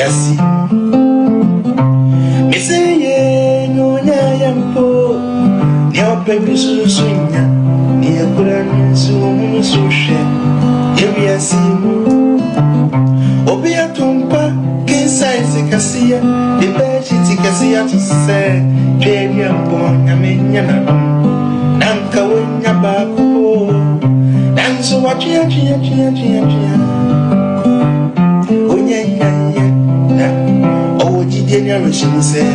Yasi. Me say ye no yampo. Your baby so swinya. Near Puran so share. Ye yasi. Obia tumpa. Size Cassia, the Belgian Cassia to say, Jadian Bon, Yamina, Nanka when Yabaco, and so what chia. Oh, yeah. Oh, generation say,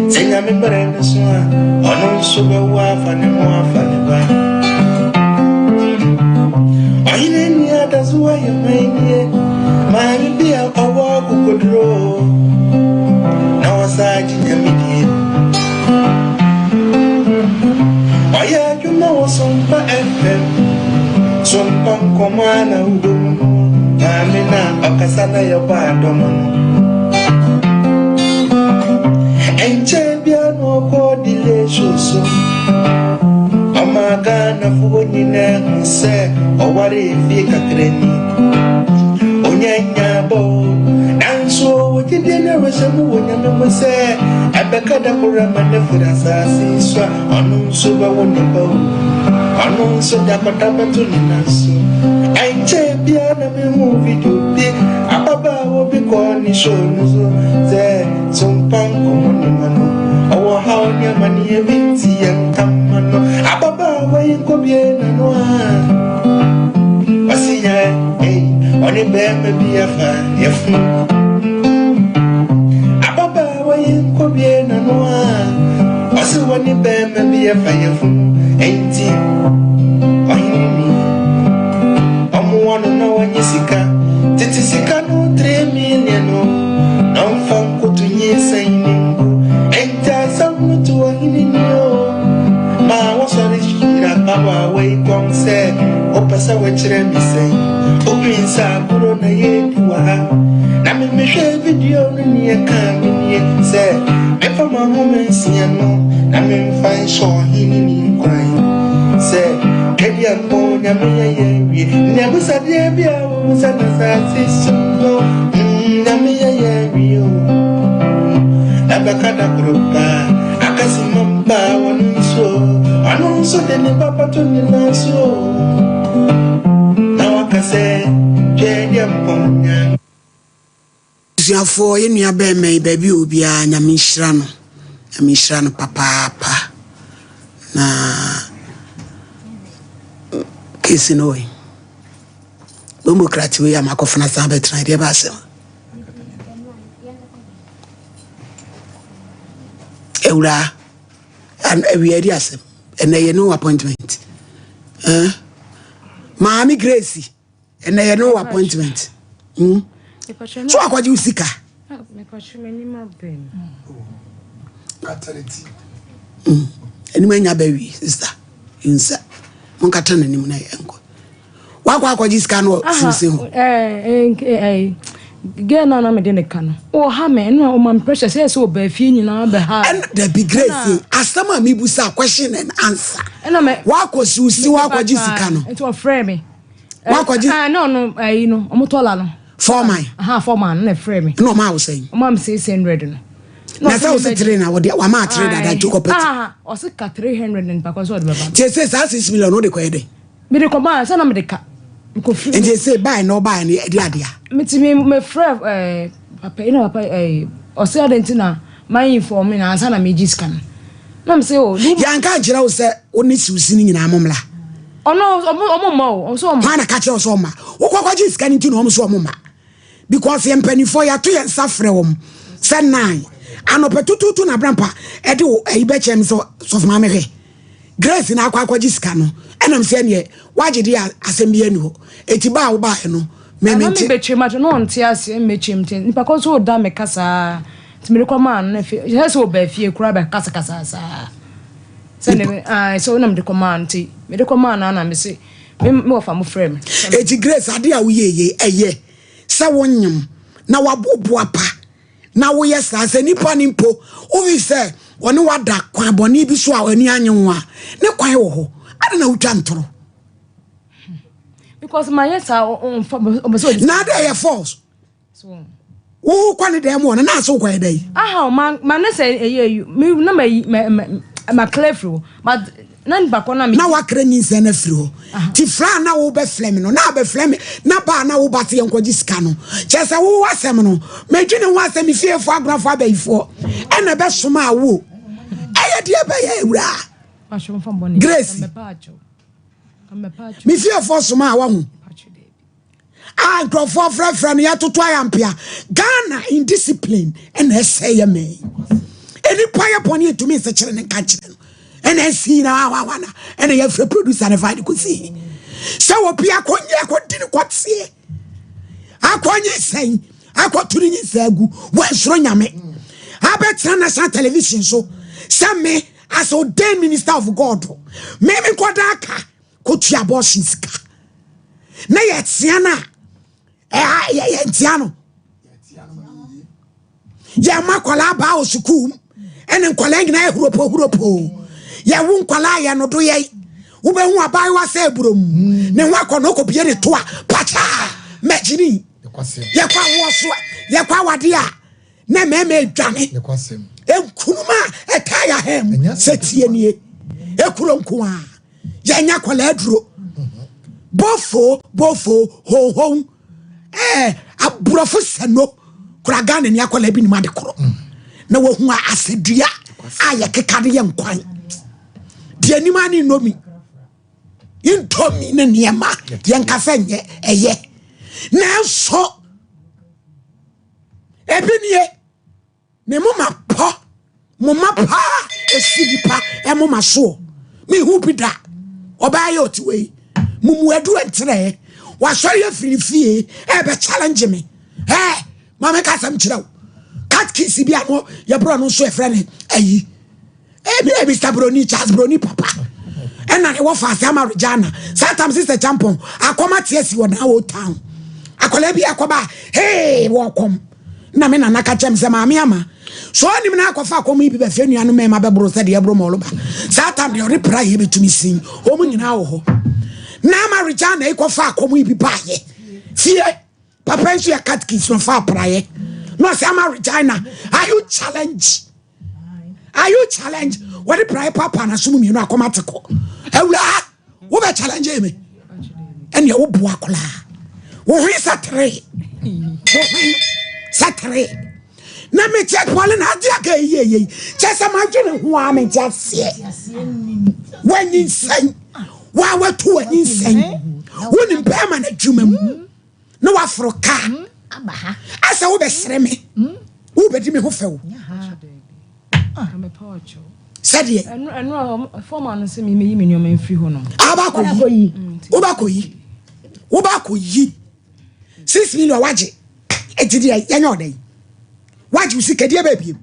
Sing a member and the swan, or no super wife and a more funny by. Or in any others who are you made. My dear, a walk who could roll. Now, aside in the media. Oh, yeah, you know, Sompa FM. Sompa Nkomo, Mamina, Akasana, your pardon. And champion or body delicious. Oh, my God, of what you never say, or what if you can. And so what you didn't resemble when you never say, I became a Puraman for assassins, on super wonderful, on so that Patabatuninas. I champion a movie to be a papa will be calling shows there, Sompa Nkomo, or how your money a bit and come on, a papa where you could be and one. I see, only bear may be a fan, if a papa, why you could be a noir. Also, only bear may be a fire from 18 or me. I'm one to know when you see car. Titisika no 3 million. No fun go to ye saying, and tell some to a hidden yo. Ma was on the street, a papa way come say, Opasa, which me say. Open Saburo na ye wa. Na me share video ni ya kan say me for my woman see no na me find show hini kwai say kedi ampo nya me ye wi na busa de bia wo sa na sa siso na me ye wi o na bakada grupa akasi mamba wonso anonso de ne papa to ni na so. For in your baby will be a Yamishrano papa na kissing away. Democrat, we are Macofana Sabet, my dear Basil. Eura and we are yes, and they no appointment. Mammy Gracie, and they no appointment. So I got you sicker. And when your baby, sister, inside Moncatan and Munay. What got this can work? Girl, I'm a dinner can. Oh, Hammer, no, my precious says so, Beffin, and the big grace. As some me busa question and answer. And I'm a walk was you see what got this can. It will frame me. What got you? No, I know, Omotolano. For my half for man, and frame me. No, ma was saying. Mom says, send ready. No, I was a trainer. What my trader that took up. Or sick at 300 and Pacos. Says, as is million, no, the quay. Medical man, son of the cat. And they say, buy no buy any idea. Me, friend, Papa, you know, or say, Dentina, my informant, and son of me, Giscan. No, say, oh, young Kajra said, only singing in Amomla. Oh, no, or so, man, I catch your summer. What is getting to know so, Mama? Because I'm penny for your 2 and suffering. Send 9. And up to na brampa, edu, a betchem so of mamma. Grace in our quagiscano. And I'm saying, ye, why did you assemble? Etiba by no. Maybe betchem, no, tears, and make him tin. Because all damn a cassa. To me, command, if he has so bad, fear crab a cassa. Send him, I saw them the command, me the command, and I say, more from a friend. Eti Grace, I dear, we ye, Sawonyum, now a boapa. Now we yes, as any panimpo, we say, one what that qua boni biswa any annual. No quite oh, I don't know Jantro. Because my yes are on from now they are false. wo kwa ne dem won na so kwa dey man say you me na ma clear but nan ba ko na me na wa kra nyinse na firi ho ti fra na wo be flem no na be flem na ba na wo ba te enkoji sika no chese wo wasem no medwene wo asem fiefo agrafo abaifo e na be soma awo eye de be ya ewura Grace me fiefo soma awo hu Grofo frefra no ya toto ayampia Ghana indiscipline and essay me any power pony to me se kire ne ka kire no and I see now and I have to produce and find could see so be a konya continue what see I quite saying I got to in Sagu what's wrong me I bet national television so some me as ordained minister of God maybe Kodaka could you abortion na yet Siana Tiano Yamakola bao sukum and then calling na huropo ya won kwala ya no do ye wo be hu abai wa se brom ne ho akono ko bie ne to a pacha magini ye kwa wo so ye kwa wade a na meme adwane ne kwasem enkunuma etaya hem setie nie ekuro nko a ya nya kwala aduro bofo ho aburofo seno kuraga ne akwala bi ni ma de koro na wo hu asedua aye kekade ye nkwan de animani nomi intomi ne niema yenkasa nye eye na so ebinie ne mama pa esidipa e mama so me hu bida obaye otiwe mumu edu entre wa sori afirifie e be challenge me mama ka sam kirawo cat kiss bi ano ye bro no so e frene ayi Mr. Brony, Charles Brony, Papa. And I walk fast, I'm a Regina. Sometimes Sister Champon, I come at yes, you are now old town. I call every Aquaba, hey, welcome. Namina Naka James and Mamiama. So I'm not going to come be Fenny and my Babro said, Yabro Moloba. Sometimes you're reply to me sing, home in our home. Nama Regina, equal far, come we be by. Fear, Papa, you cat kids from far prior. No, Sama Regina, are you challenged? Are you challenge? What the prior papa and assume you know comatico? What a challenge me? And your buacola. Oh, he's a tray. Saturday. Now me check Paul and Adiaka ye. Just imagine who I mean just say. When insane. Why were two insane? When in permanent human. No Afroka. I saw the Sreme. Who bet me who fell? I'm a poacher. Said ye, and no, a foreman see me, your main free honor. Abako ye. 6 million watch it. It's the annual day. What you see, dear baby?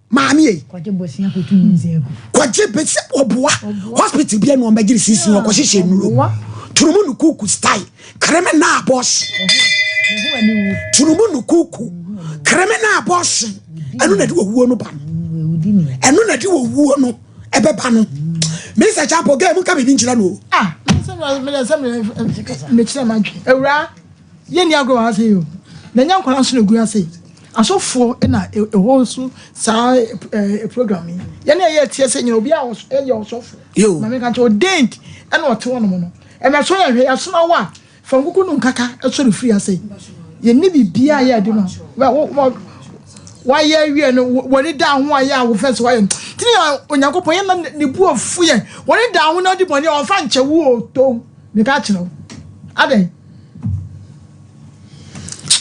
Mammy, what you was here for 2 years ago. What you bet or bois, hospital be no magic season or position. Turumunu cuckoo style, cremena boss. Turumunu cuckoo, cremena boss. I don't know what and no do wo no ebeba no Mr. Chapo game mu ka bi nchira no me chira madwe ewura ye ni agro ha say yo na nya nkwana so na gu ase asofo na eho so sa programming ye na ye tie se nyina obi a ye osofo ma me kan che odent e na ote wono no e me so ye hwe aso na wa fa ngugu no nkaka e so refri ase ye ni bibia ye de no why ye no wori down ho aye awo first why tini onyankopon ye na ne bu ofu ye wori down ho na di boni on fa nche wo to me ka kire ade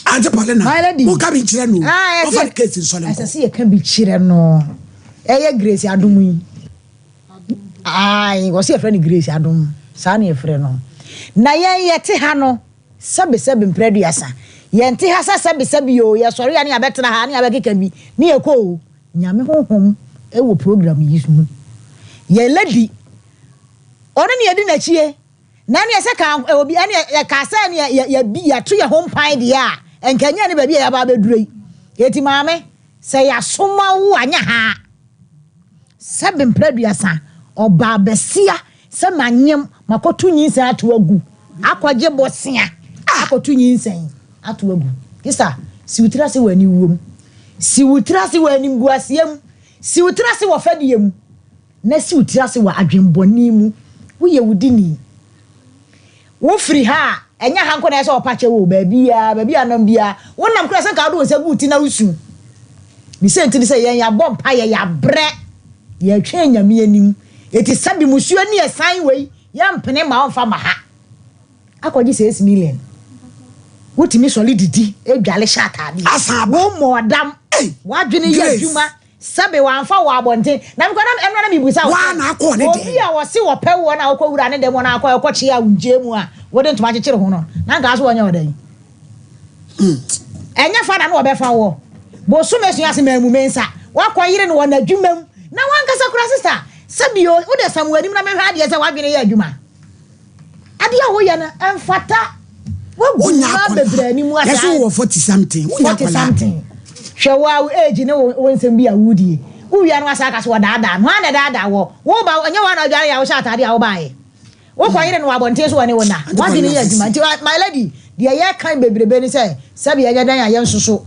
ante Paulina wo ka bi kire no o fa case so le asase ye ka bi kire no eye Grace adum yi ai wo se friend Grace adum sa na ye frɛ no na ye te ha no sebe mpreduasa yenti hasa sabi yo ya sori ya ni abetena ha ni abekeka bi ni eko nyame honhom e wo program yi su ye lady ona ni edi na chie na ni ese ka obi ani ya ka sa ni ya bi ya to ya home pie dia enkanya ni ba bi ya ba bedurei eti maame se ya soma wo anya ha sabi mpreduasa oba besia se manyem makotu nyinsa ato agu akwaje bosia akotu nyinsa atuagu kisa si utira se wani wom si utira se wani mbuasiem si utira se wo fadiem na si utira se wa adwenboni mu wo ye wudini wo free ha enya hanko na se opache wo baabi anam bia wonam kura se ka do se buti na usu mi se ntini se yen ya bom pa ya bre ye twa nyame anim eti sabi musuo ni esan wei ya mpene ma onfa ma ha akọji 6 million wotimi solidity edwale shatade wo modam wadwene ye adwuma sabe wanfa wo abonten na me kwana emra na bibusa wa na akọ ne de obi a wo se wo pe wo na akọ wura ne de mo na akọ chi a unje mu a wode ntoma chechire ho no na ga so wonya odan enya fa na no obefa wo bo so mesu ase mamu mensa wakọ yire no na adwuma mu na wankasa kura sister sabe o wo de samu anim na me hwa de se wadwene ye adwuma ade a wo ya na emfata wo nya bebre ni mu asa yes wo 40 something wo nya 40 something hwewa age ne wo nsem bia wudie wo wia no asa ka so daada no ana daada wo ba anya wa na dware ya wo sha atade a wo baaye wo kwanyere no abonte so ne wo na wadi ne ya juma nti my lady dia ye kan bebrebe ni say sabi ya dan ya yensoso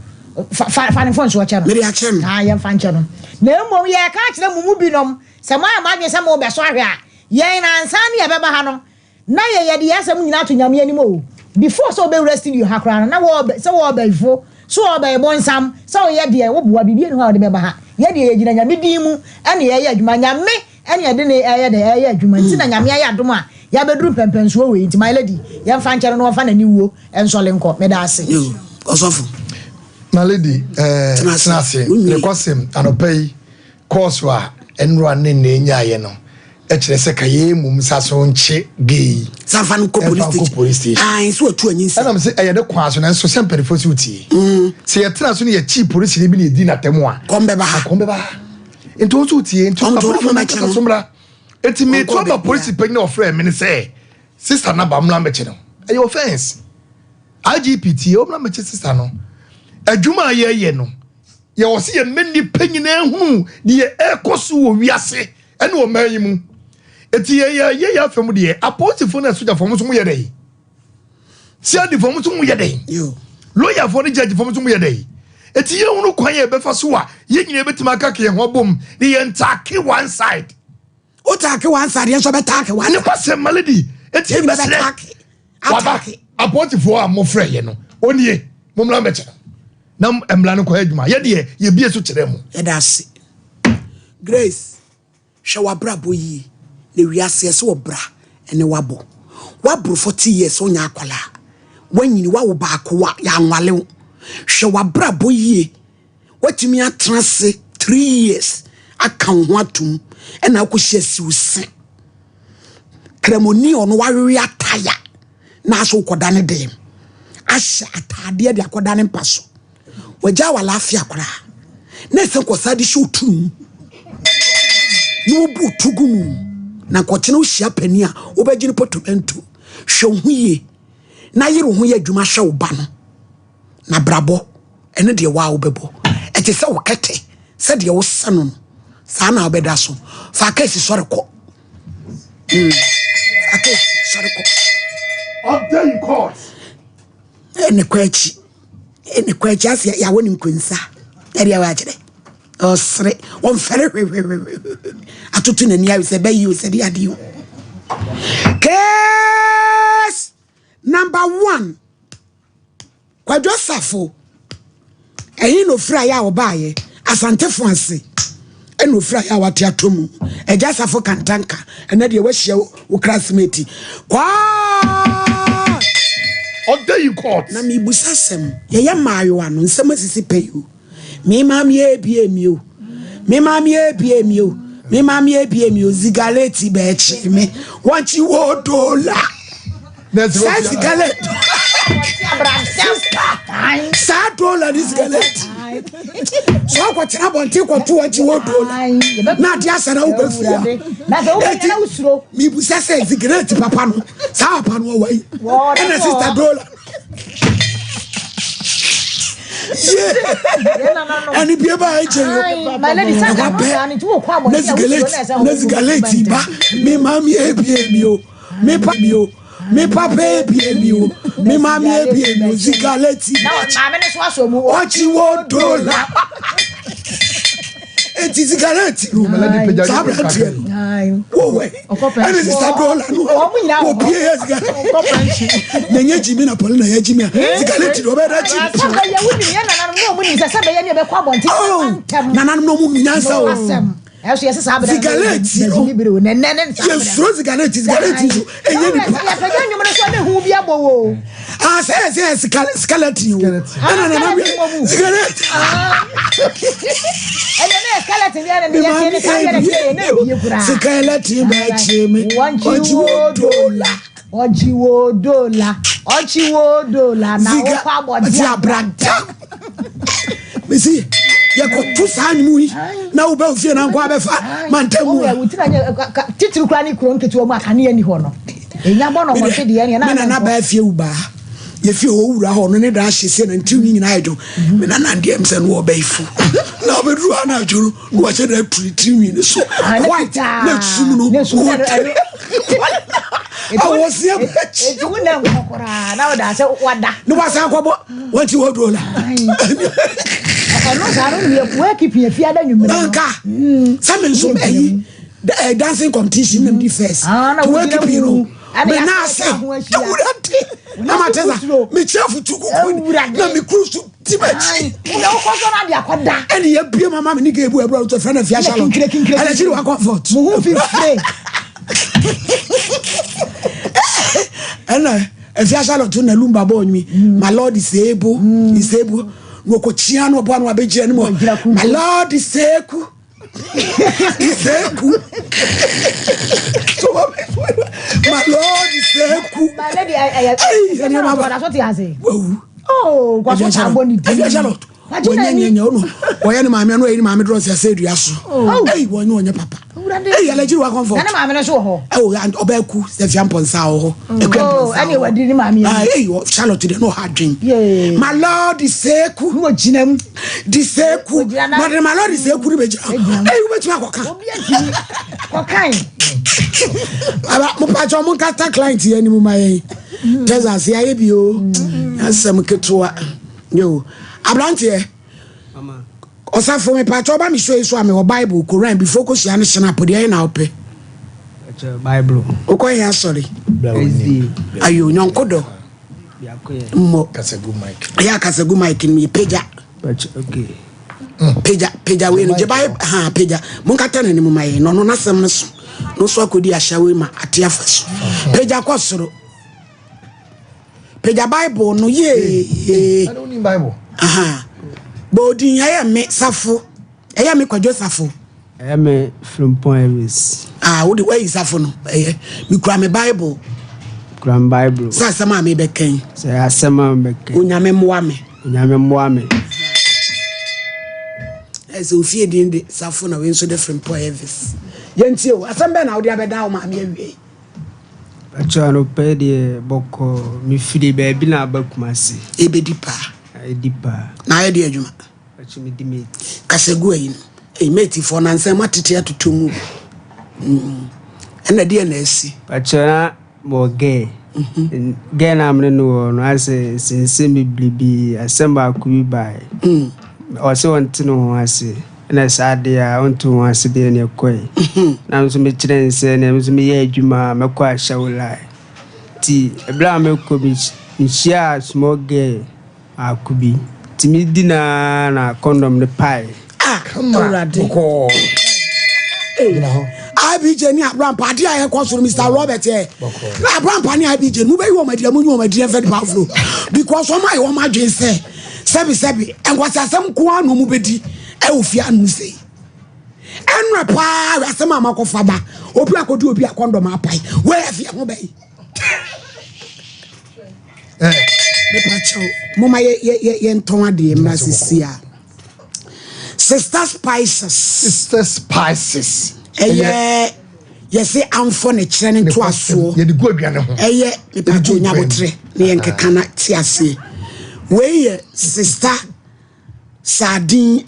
fa ne fon so cha no me ya che no ha ye fa nche no na emom ye ka kire mumu binom se ma dwe se mo be so ahwe a ye na ansa ne ye beba ha no na ye de yasem nyina to nyame anim o before so be resting you hakra na wo se wo be ifo so wo be bonsam so ye de wo boa bibie no ha de beba ha ye de ye gina nyame din mu ene ye adwuma nyame ene ye de ne ye adwuma nti na nyame ya adom a ya beduru pempenso we nti my lady ye mfa nkere no fa na ni wuo ensole nko me da ase yo osofo my lady tenase le kwasem anopai course wa enro ne nya ye no ekire se kaye mum saso nche gei Sompa Nkomo police station ah so atu anyinsa ana me se eye de kwaso na so sempere fosi utie se ye tena so ne ye chief police ni bi ne di na temu a kombe ba into so utie into so mra eti me to ba police pegna ofre me ne se sister na ba mla meche no eye offense IGPT o mla meche sister no adwuma ye no ye wo se ye menni panyina ehunu ne ye ekoso wo wiase ene o man yi mu eti ye afem de apostle na soja fom so mu ye dey si adi fom so mu ye dey yo lawyer for the judge fom so mu ye dey eti ye hunu kwan ye befa so a ye nyina betima aka ke ho bom ne ye ntake one side o take one side ye so be take one ne kwase malady eti be attack apostle for a mo frɛ ye no onie mo mla meche na emla no kwa adwuma ye de ye bie so kire mu ye da se Grace hwe brabo yi ne wiase se wo bra ene wabo 40 years onya akwala wanyini wo ba akwa ya anwale hwe brabo yi watimi atrase 3 years akan ho atum ena akohye siwse kremoni ono wawe ataya na so koda ne dem ahye atade de akoda ne mpaso waja wala afia akora na se kosadi hwe otum no bu tugumu na kochena ohia pani a obegini potomento hwe huye na yire ho ye adwuma hwe oba no na brabo ene de wa obebo ete se wokete se de wo sano sa na obeda so fa kesi sore ko okay sore ko up there in court ene kwachi asia ya woni mkunsa ere wa kire osre won fere atutu na nia se bayi o se dia dio case number 1 kwadwo safo eyin no fra ya obaye asante fonse eno fra ya wate atomu eja safo kantanka ena de wahia wo classmate kwa other in court na mi busasem ye maayo ano nsem asisi peyo me mami ebiemio me mami ebiemio me mami ebiemio zigaleti bechi me wanchi wo dola zigaleti sa dola zigaleti so ko tira bonti ko tu wanchi wo dola na dia sana ubefia na do na usuro mi busase zigaleti papa no sa papa no wai na sister dola ani bia ba eche my lady say na tu kwa bo na zigaleti ba me mami ebiemio me pa mio me papa be mi me mama be mi zigaleti na me ne so aso mu ochi wo dola eti zigaleti no sabranti wo we and is dola no o pie zigaleti na nye jimi na pole na ya jimi zigaleti do be da chi ya wuni ya na no mu ni se be ya ne be kwa bonti na na no mu nyansa o eso yesi sabe da zigaleti libiro ne so zigaleti so enye ni ya pe nyu mo so be hu bi abowo say skeleton no zigaleti ele ne skeleton ya ne ya ne ka ya ne bi kura skeleton ba chime ojiwo dola na o kwa bodi abranta mesi ya ko tu sa nyimu yi na wo ba ofie na nkwa befa mantamu o ya wutina titiri kura ni kuro nketu o mu akane ani ho no enya bo no mo hwe de ya na ba fie uba ye fie o wura ho no ne da hyese na ntimi nyina ajo me na ndie mse no obaifu na obedru ana ajuru wo che da timi ni so white na sum no I was here. It's wuna nkokora na oda se wada. No was akwabo. What you would roll. No zaro ni we keep here fi ada nwumre. Anka. Some so dancing competition in the first. Na we keep here. Me na say. Na mateza. Me chefu tuku na me cruise to Timachi. Na okoso na dia koda. And ye bia mama me ni ga ebu ebro to friend of ya shalom. Ala chiri wa comfort. Mu fi free. And if you shall to na lumba bo me, my Lord is able, no ko chia no bo no abeji animo. My Lord is able. Is able. So my Lord is able. My lady I that's what he has say. Oh, kwa so aboni di. If you shall Wonye ono oya ni maame no eyi maame dress ya say dua so ei wonye papa ei alaji wa comfort na maame no so ho obaku se fiamponsa ho ani wadi ni maame ei Charlotte de no hadwen my lord is seku wo ginam di seku no de my lord is seku ni beja ei wo betima koka obi agini kokan aba mo pa jo mo kata client ye ni mo maye Jesus ya ye bi o asem ketoa yo Abrantie mama osafo me pacho ba me show iso ame o Bible Quran before ko sia ne shena pode na ope Bible o ko ya sorry ayo nyonkodo mo Kasegu mic ya kasegu mic ni peja okay peja we no je Bible ha peja mun kata na ni mu mai no no nasem no so no so akodi ahyawe ma ate afaso peja ko soro peja Bible no ye I don't need Bible. Aha. Bodi ya me safo. Eya me kwadwo safo. Eya me from Poems. Wo the way safo no. Me kura me Bible. Kura Bible. Sa sama me beken. Sa asema me beken. Unyame moa me. Unyame moa me. Ese ofie din de safo na we nso de from Poems. Yenti o asembe na wo dia beda wo ma me awie. Achano pede boko mi fidi baby na abakumasi. Ebedi pa. Edipa. Na ye de adwuma. Achimi dimate. Kasegu ayi no. Mate for na nsem atete atotomu. Ena de na asi. Achana mo ge. Ge na amne no no ase sense mi blibi asemba akubi bai. O se wonti no ase. Na sade a onto ase de ne koi. Na nso me kire nse na nso me ye adwuma me kwa shawulai. Ti ebra me ko bi nshia small girl akubi. Ti mi dina na condom ne pai. Come on. IBJ ni Abraham party aye kwa so Mr. Robert eh. Na Abraham pani IBJ mu be yo madia mu nyu madia fed powerful. Because o my wo ma dwen say sebi enkwasasem ko anu mu bedi e ofia anu sei. Enre pa asem amakofa ba. Obi akodi obi akondom apai. We afia ho bai. Me pacho mama ye nton ade mra sisia. Sister Spices. Yes, say I'm for the training to us. You the good piano. Me pacho nyabotre ne yenkeka na tiase. We sister Sardine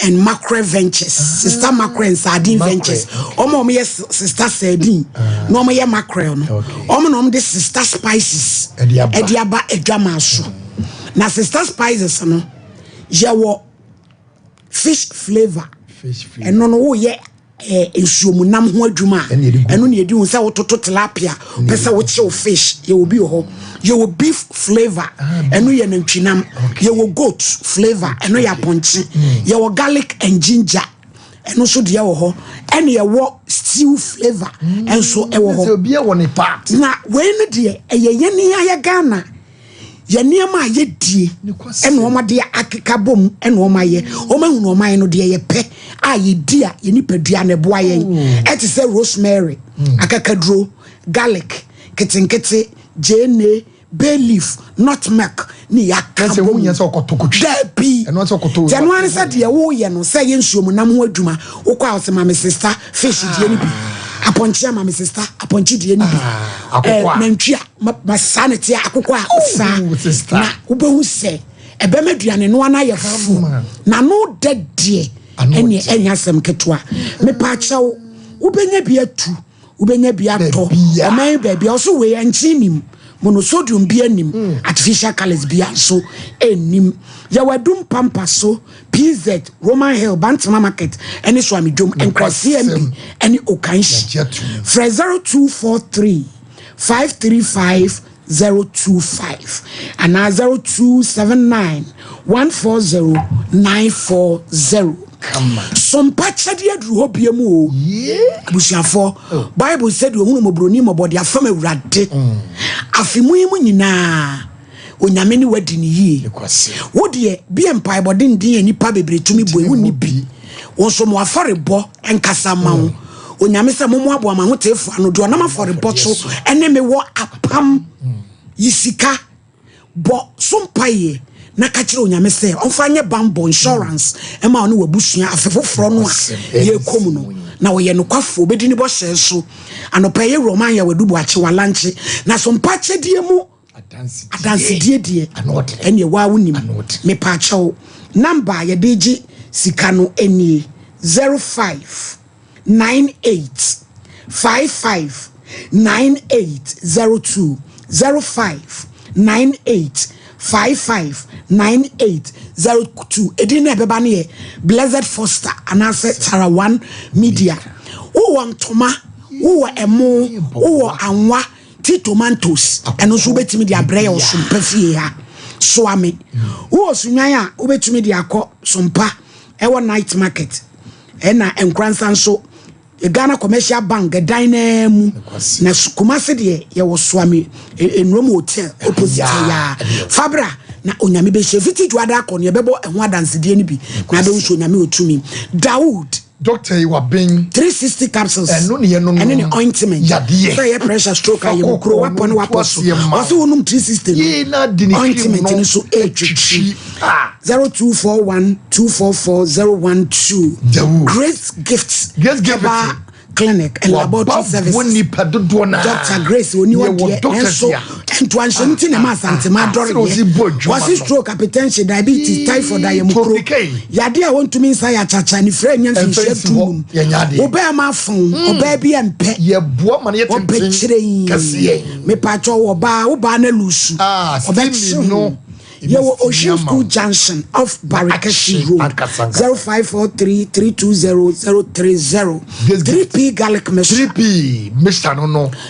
and Mackerel Ventures. Sister Mackerel and Sardine Ventures. Omo yes Sister Sardine. No me mackerel no. Omo no this Sister Spices. Ediaba edwama so. Na Sister Spices no. Je wo fish flavor. And no ye ensuomu nam ho adwuma eno ne edi hu say wototo tilapia pesa wo chew fish ye will be ho ye will beef flavor eno ye nantwinam ye will goat flavor eno ya ponche ye will garlic and ginger eno so de wo ho eno ye wo stew flavor enso e wo ho so bia wo ne part na we ne de ye ne ya Ghana ye niam ye die eno ma de akeka bom eno ma ye o ma hunu o ma no de ye pe ye dia ye nipadua ne boa ye eti say rosemary akakadro garlic kitenkete jene bay leaf nutmeg ni yakase wo nya se okotokotwi dabi eno se okoto january say de wo ye no say ye nsuomu nam ho adwuma wo kwa ose ma me sister fish die ni bi aponche ma me sister aponche die ni bi nantwia ma sanity akokwa sa na wo be hu se ebe maduane no ana ye fu na no dadie eni asem ketwa me pa chawo ubenya bi atu ubenya bi ato o man baby also we anchinim monosodium bi anim artificial colors bi so enim ya wadum pampa so PZ Roman Hill Bantama Market eni so amidum enkwasi mb eni okanshi fra 0243 535 025 and 0279 140 940. Sompa chadi adru hobie mu o abusiafo Bible said we hunu mobroni mobodi afam awurade afimu yimu nyina onyame ni wadi ni yie wo de bi empire body ndin anipa bebre tumi bo ewu ni bi wo so mo afarebo enkasa ma wo onyame se mo abo ama ho tefu ano do na ma afarebo so ene me wo apam yisika bo sompa ye na kachire onyame se onfanye bambo insurance ema ono wabusua afefoforo no ye komu no na wo ye no kwafo obedi ni bo hye so anopa ye roman ya wadubu ache walanche na sompa chedie mu adansi die ene wa wonim me pa achew number ye deji sika no eni 0598 55 9802 0598 559802 edina beba ne Blessed Foster anase Tara One Media wo wantoma wo emo wo anwa ti tomatoes eno so betimi dia breya o sompa fie ha so ame wo sunwan a wo betimi dia akọ sompa ewo night market ena enkransan so Ghana Commercial Bank dine mu na Kumasi de ye wo soame enrom hotel opposite ya Fabra na onyame be shefiti dwada akọ ne bebo ehwo adanse de ni bi na be wo onyame otumi Dawood Doctor you are being 360 capsules and no ne ointment so your pressure stroke aye kro wapon waposo also wonum 360 ye na dini ointment ni so 0241 244 012 Great Gifts Clinic and laboratory service Dr. Grace oni wode enso entuanshenti na masante madore wasi stroke hypertension diabetes typhoid ayemukro yade a wontumi nsa ya chacha ni frɛ nya mfinhye tum oba ma fon oba bi empe ye boa ma ye tenten kase me pacho oba na lusu oba no Yo Ocean School Junction off Barricade Road 0543 320 3p garlic mesh 3p Mr.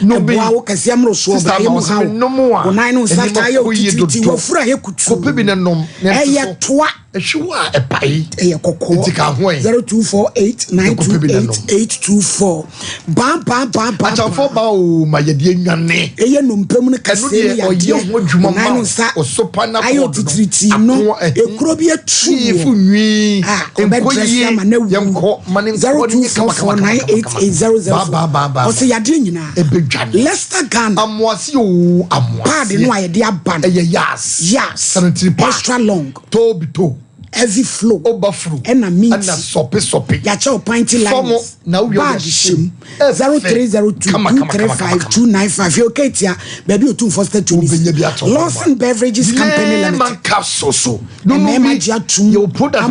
no be wo kase amro so ba ye mu ha no nine no sata ye otiti wo fura ye kutu ko pebi ne nom ye toa ehwa epai ye kokko 0248928824 bam achafo ba o ma ye de nwane ye no mpem ne kase ye ho dwuma ma o sopa na titriti no ekuro bi atu fu nwi enkoyi yemko mane 0244988000 o se yade nyina Leicester Ghana amwasi o amwasi pad no aye de aban yes extra long to heavy flow overflow and a meat and a soppy ya chow pinty lines now we are 03023529 you ketia baby o tun foster to Lawson Beverages Company Limited man capsule so no me magia tun your product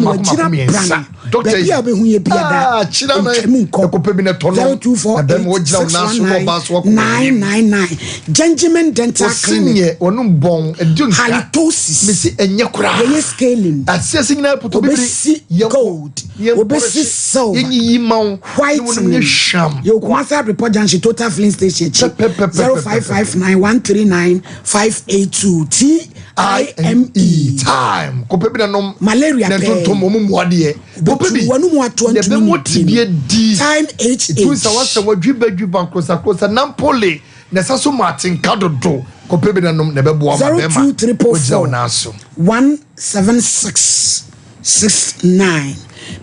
doctor ya be hu ye bia da chira na ekope bi ne tono 0248999 Gentleman Dental Clinic onu bon edun halitosis mesi enye kura ye scaling asiasi nyina puto bi gold obesi silver yenyi maw white sham yo kwasa report junction total filling station 0559139582 TIME time kope bi na nom malaria pe nentontom mo muade kope bi wanu mu ato ntumi motibie di time HH tu sa wasa wadwi bankosa nampole na saso Martin kadodo kope bi na nom na bebo ama bema 02344176669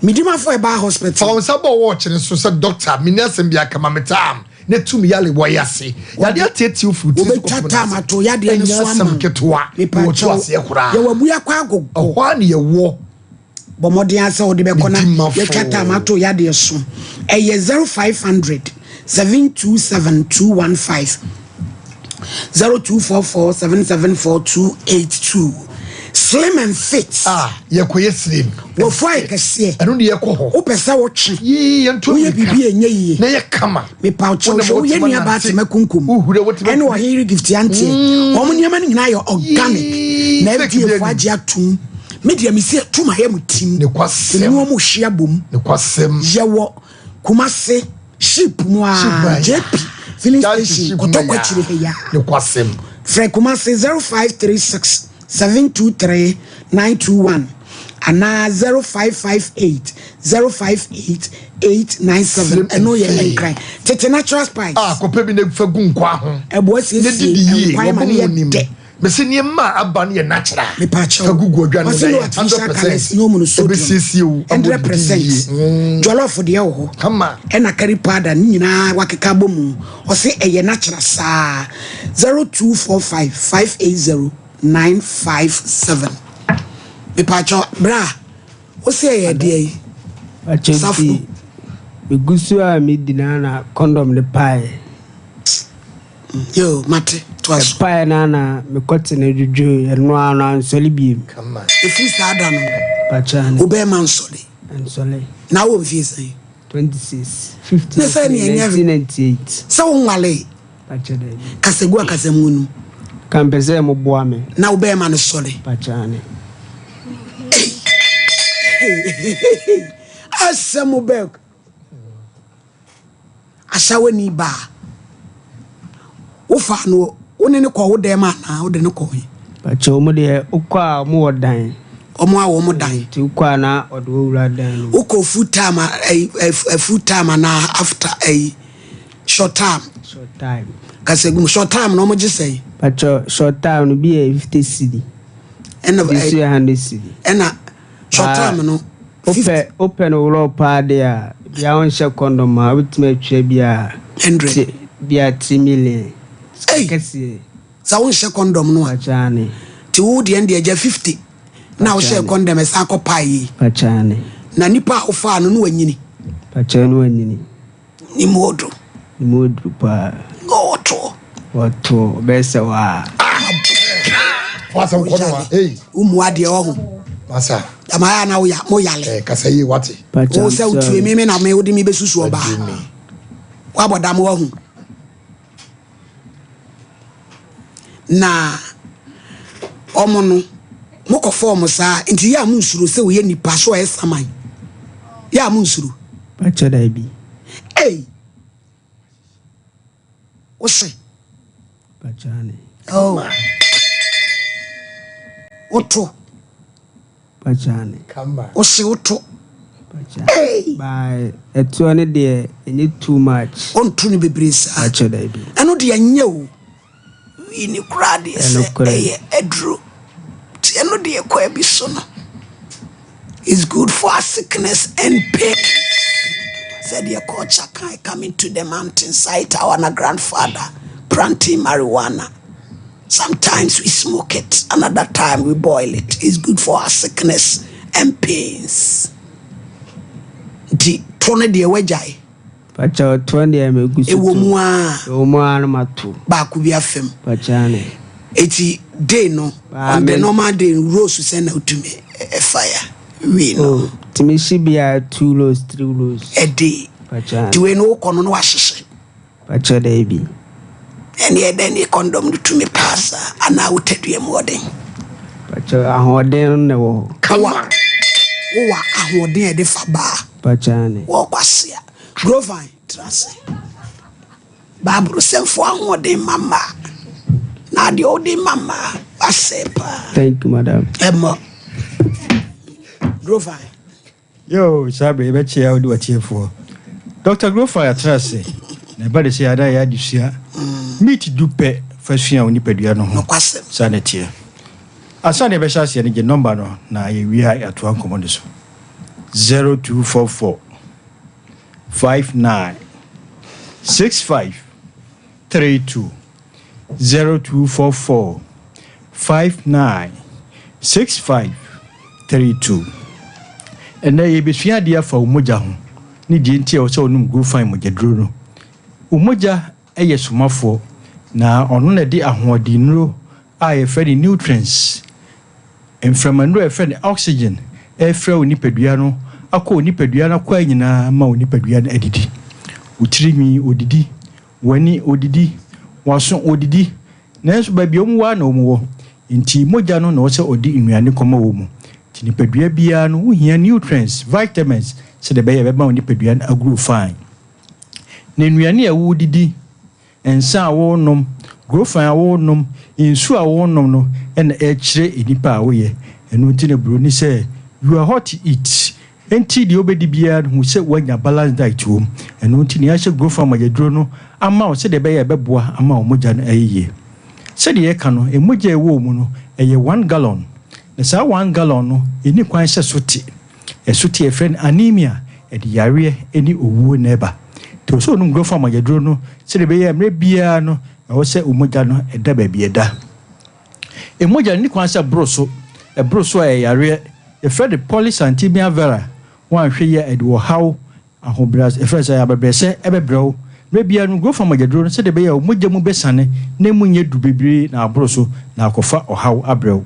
Midima for Herbal Hospital. For sabo watching so say doctor minyasem bia kama metam na tum yale boyase. Yade atete food to tama to yade ne so am ketwa. Wo to ase ekura. Ye wabua kwa agogo. Ohwa ne ye wo. Bomodi ase wo de be kona ye tama to yade so. Eye 0500 727215 0244774282 Slim and fit. Ye koye slim. Wo fry kese. Eno ne ye ko ho. Wo pesa wo twe. Ye nto ye bibi enye yi. Na ye kama. Me pa cho ye nua ba te makunkum. Uhure wo te. Eno wo here gift ante. Omo niam nyina ye organic. Na FDA fo agi atum. Me dia me se tuma he mutim. Ne kwasem. Ne wo mo hia bom. Ne kwasem. Ye wo kumase ship mu a JP filling station kotokwachire he ya. Ne kwasem. Fre kumase 0536 723-921 and 0558-058-897 and no ye cry. Tete natural spice. Kope bi ne fagu nkwa ho. Ebo sisi nkwa ma ne de. Mesi ne ma aba ne natural. Me pa cho. Fagu godwa no 100%. No mu so. 100%. Jollof de ho. Kama. E na carry powder ni nyina wakeka bomu. O se eye natural sa 0245-580-957. Me pacho bra o say ye dey achefi egusu a me dinana condom ne pie yo mate twas pie na me kote ne juju eno ana nsoli bi kama if you start down pachane obe man soli nsoli na wo fi say 26 15 1998 so nwale pachade kasegu akasemunu kampeze mo boa me na obe man soli pachane asemu bek asawe ni ba wo fa no woni ne ko wo dem ana wo de ne ko yi pacho mo de ukwa mo wodan omo a wo mo dan ti ukwa na odo wura dan uko full time full time na after a short time kasegu short time no mo je say pacho short time no bi 50 cedi ena 100 cedi ena short time no open Europa there ya on share condom ma ultimate twa bia 100 bia 3 million kesi za on share condom no achane ti wo de ende ja 50 na wo share condom e sa kopai achane na nipa ofa no no wanyini achane wanyini ni modo pa oto besa wa wasa nkono wa umuade oho masa amaya na wo mo yale kasa yi wate o se utue meme na me wodi mi besusu oba wa bodam wo hu na omo no mo ko form sa nti ya mu nsuro se wo ye nipa so e saman ya mu nsuro pacha dai bi o se pacha ne oto pachane kama o se oto pachane by eto ne de enye too much on tu ni bebresa pacha dai bi eno de anye o ini krade se edro ti eno de ko e bi so no is good for sickness and pain said your culture can come into the mountainside our grandfather planting marijuana. Sometimes we smoke it, another time we boil it. It's good for our sickness and pains. Di tone de wejai. Pacha 20 me gusu. Ewo no matu. Ba ku bi afem. Pacha ne. Eti day no on the normal day rose send out to me a fire. we no Timishibia 2 lows 3 lows a day to we no kono no wahye pacha baby any then a condom to me pass and now tedue more than pacha ahoden ne wo kawa wo ahoden e de fa ba pacha ne wo kwasia Grofynn trust Babru semfo ahoden mama na de odi mama asepa. Thank you madam. Emma Grofynn yo sabe be chia odi wachefo Dr. Grofynn atrase na ba de sia da ya disia meet dupe fasua oni padua no ho sanetie asane be sha sia ne number no na ye wi ha ato ankomo de so 0244 59 65 32 0244 59 65 32 ena ye besua dia fa umoja ho ni die ntia o se onum Grofynn mogaduro no umoja eye somafo na ono na di ahoɔdenro a ye fɛ nutrients enframanro e fɛ oxygen e fɛ onipadua no akɔ onipadua no kwa nyina ma onipadua no adidi utirinwi odidi wani odidi waso odidi nanso ba biom wa na omwo nti moja no na wo se odi nnuane koma wo mu nipadua bia no wo hia nutrients vitamins se de be ma onipadua no agro fine na nnuane a wo didi ensa a wo nom Grofynn a wo nom insu a wo nom no na e kire enipa a wo ye enu nti na broni se you are hot to eat enti de obedi bia hu se wanya balance diet wo enu nti na ya Grofynn mogaduro no ama wo se de be beboa ama wo moja no ayiye se de ye ka no emoja ewo mu no eye 1 gallon na sa 1 gallon no eni kwan se sote esote e friend anemia e de yare eni owuo na eba to so no Grofynn mogaduro no se de be ye mre bia no wo se omoja no eda ba bi eda emoja ni kwan se broso e broso e yare e friend polycythemia vera wan hwe ye e de wo haw ahobras e friend say abebrese e bebrew mre bia no Grofynn mogaduro no se de be ye omoja mu besane na munye du bebre na abroso na akofa ohaw abrew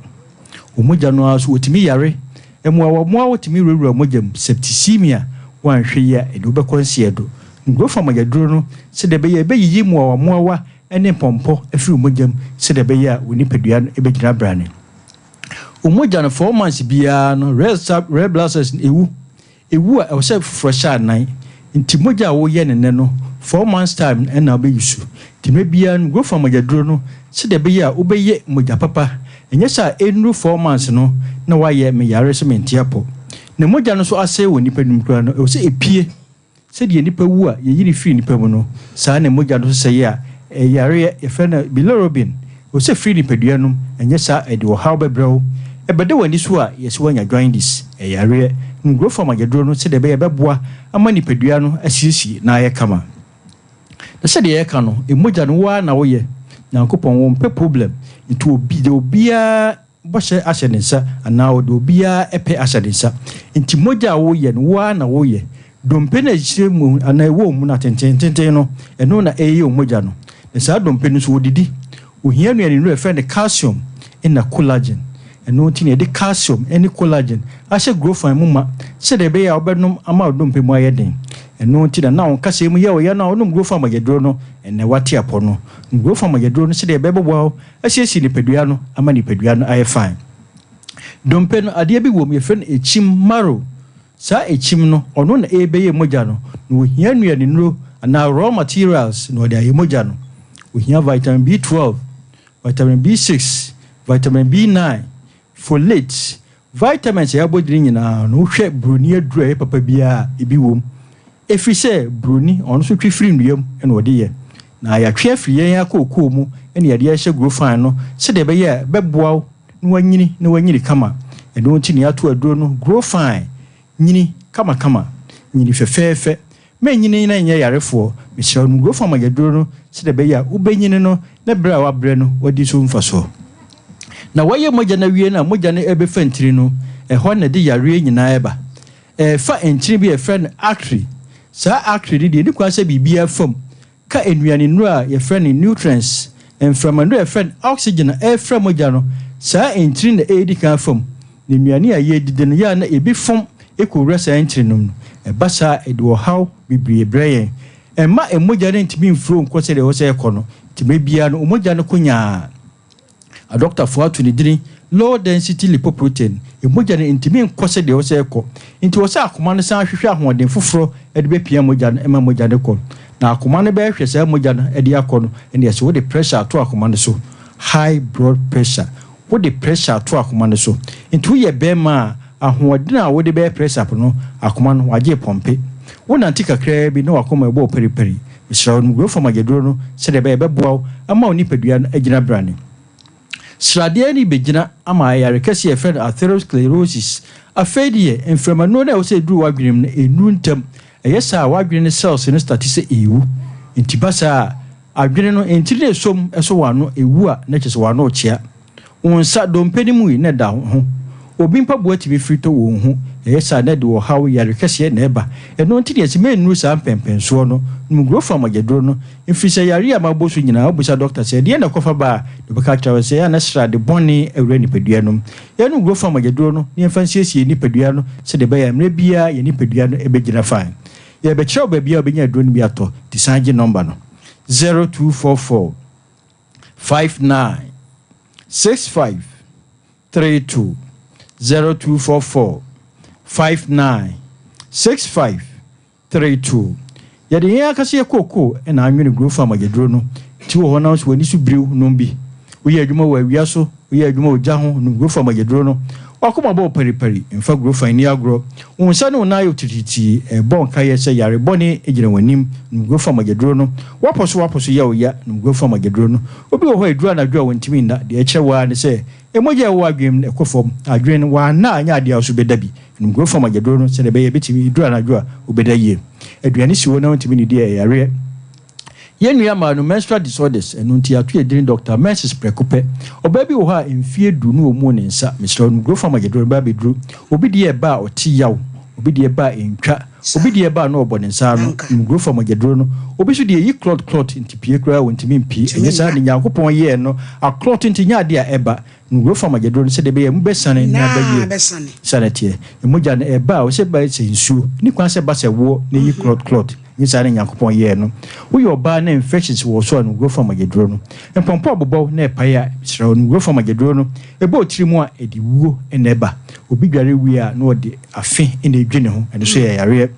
omoja no aso otimi yare emuawa otimi rewura omojam septicemia wan hwe ye e de obekɔnsie do Grofynn mogaduro no se de be ye be yiyi muawa ene pompo afiri omojam se de be ye onipadua no ebegyina brane omoja no 4 months bia no red blood cells ewu a se fresh anan nti moja wo ye ne no 4 months time na be yusu time bia no Grofynn mogaduro no se de be ye obeye moja papa enye sa enru 4 months no na wa ye me yare se mentiapo na moja no so ase woni padum kura no o se epie se de nipa wu a ye yiri free nipa mu no sa na moja no so se ye a yare e fe na bilirubin o se free nipadua no enye sa e de wo haw bebrew e bede wani so a ye se wanya joindis e yare Grofynn mogaduro no se de be beboa ama nipadua no asisi na ye kama na se de ye ka no e moja no wa na wo ye Nyankopɔn wo mpe problem nti obia bɔhyɛ ahyɛ ne nsa anaa obia epe ahyɛ ne nsa nti moja wo ye no wa na wo ye dompe na kyire mu anaa wo mu na tenten no eno na eye moja no na saa dompe no so wodidi ohia nuane no efe ne calcium na collagen eno nti ne de calcium ene collagen ahyɛ Grofynn mu ma se de be ya obenom ama dompe mu ayeden eno nti na won kase mu ye wo ye na onum Grofynn mogaduro no ene wate apo no Grofynn mogaduro no se de be bebo asiesi ni padua no ama ni padua no aye fine dompe no ade bi wo mu ye fe no echim maro sa echim no ono na ebe ye moja no no ohia nuane nuro ana raw materials no de aye moja no ohia vitamin B12 vitamin B6 vitamin B9 folate vitamins ya bodiri nyina no hwe broni adura ye papa bia ebi wom efi se broni ono so twifiri nduam ene ode ye na ya twe afiri yen akoko mu ene ya de ya hye Grofynn no se de be ye beboa no wanyini kama ene onti ne ato aduro no Grofynn nyini kama nyini fefefe me nyini na nye yarefo me hye no Grofynn mogaduro no se de be ye ubenyini no na bra wa bre no wadi so mfaso na waye moja na wie na moja na ebe fantiri no ho na de yare nyina eba fa entiri bi e friend artery sa artery de kwa se bibia fam ka enuane nuru a ye friend nutrients enframando e friend oxygen e fra moja no sa entiri na edi kan fam ne nuane a ye dide no ya na ebi fom ekowura saa ntiri no ebasa edo how bibrie breyen emma emogya ne ntimi mfro nkose de wo se ekono time bia no omogya no konya a doctor for to ne dini low density lipoprotein emogya ne ntimi nkose de wo se eko nti wo se akoma no san hwehwe ahoden foforo ede be pia mogya no emma mogya ne ko na akoma no be hwe saa mogya no ede akono ene yese wo de pressure to akoma no so high blood pressure wo de pressure to akoma no so nti wo ye be ma ahoden a wo de be pressure no akoma no waje pompe wona ntika kra bi na wakoma ebo periperi isra no go from agedro no se de be boa ama oni padua no agina brane srade ni begina ama ayare kase e friend atherosclerosis afedie enframa no na wo se duru wadwenem na enu ntam eyesa wadwene cells no start se ewu intibasa adwene no entire esom eso wano ewu a na kyese wano chia unsa dompeni mu na da ho obi mpa boati bi frito wo hu eyesa na de wo hawo yare kase na eba eno ntide esi menu sa mpempenso no mugro from agedro no mfise yare amaboso nyina obusa doctor se de na kofa ba de beka chawe se ya na sra de boni ewre ni padua no ya no mugro from agedro no ni mfansiesie ni padua no se de ba ya mre bia ye ni padua no ebegina fine ye be chawo ba bia obenya adro ni bi ato disanje number no 0244 59 65 32 0244 59 65 32 yade ya kase ekoko na anwene grofa magedro no ti wo hona so wani su briw no bi wo ye adwuma wa awia so wo ye adwuma ogya ho no grofa magedro no wakoma bo periperi mfa grofa ni agro wonsa ne wona ayo tititi bon kaye se yare boni ejina wanim no grofa magedro no waposo ya oya no grofa magedro no obi wo ho edura na dwa wontimi nda de echewa ne se emoje wo adwem ne ekofom adwen wa na anya ade aso bedabi no grofa magedro no se de be betimi edura na dwa obedaye aduane si wo na wontimi ne de yare yenu ya ma no menstrual disorders enu nti atu edin doctor Mrs Prekope obabi wo ha emfie du no omu ne nsa Mr. Grofa magedro ba bedru obi de ba oti yaw obi de ba entwa obi de ba no obo ne nsa no Grofa magedro no obi so de yi clot nti pie kra wontimi mpi enyesa ne Yakopon ye no a clot nti nya de a eba Grofa magedro no se de be mu besane na ba ye sanete emugya ne eba o se ba se nsu ni kwan se ba se wo ne yi clot nyisa ne Yakopon ye no wo yo ba na infections wo so no Grofa magedro no empompo abobo na epaya sira no Grofa magedro no eba otirimu a edi wuo na eba obi dware wi a na odi afe na edwene ho ene so ye yare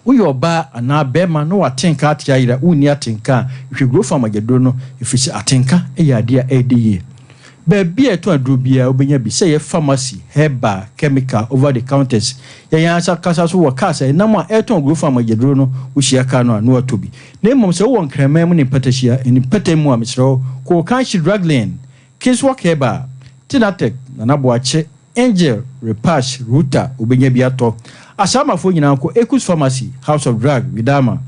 wo yo ba ana bema no watenka atia yira uni atenka hwe Grofa magedro no ifisi atenka eyade a ediye baby eto aduro bia obenya bi say pharmacy Herbal chemical over the counters ya asa kasa so wakasa na mo eto Grofa magedro no wo hia ka no na otobi na emom se wo nkrama mu ni patahia ni patemu a misro ko kan shi drugline Kinswalk Herbal Tinatek na boache Angel Repash Ruta obenya bi ato asamafo nyina ko Ekus Pharmacy House of Drug Vidama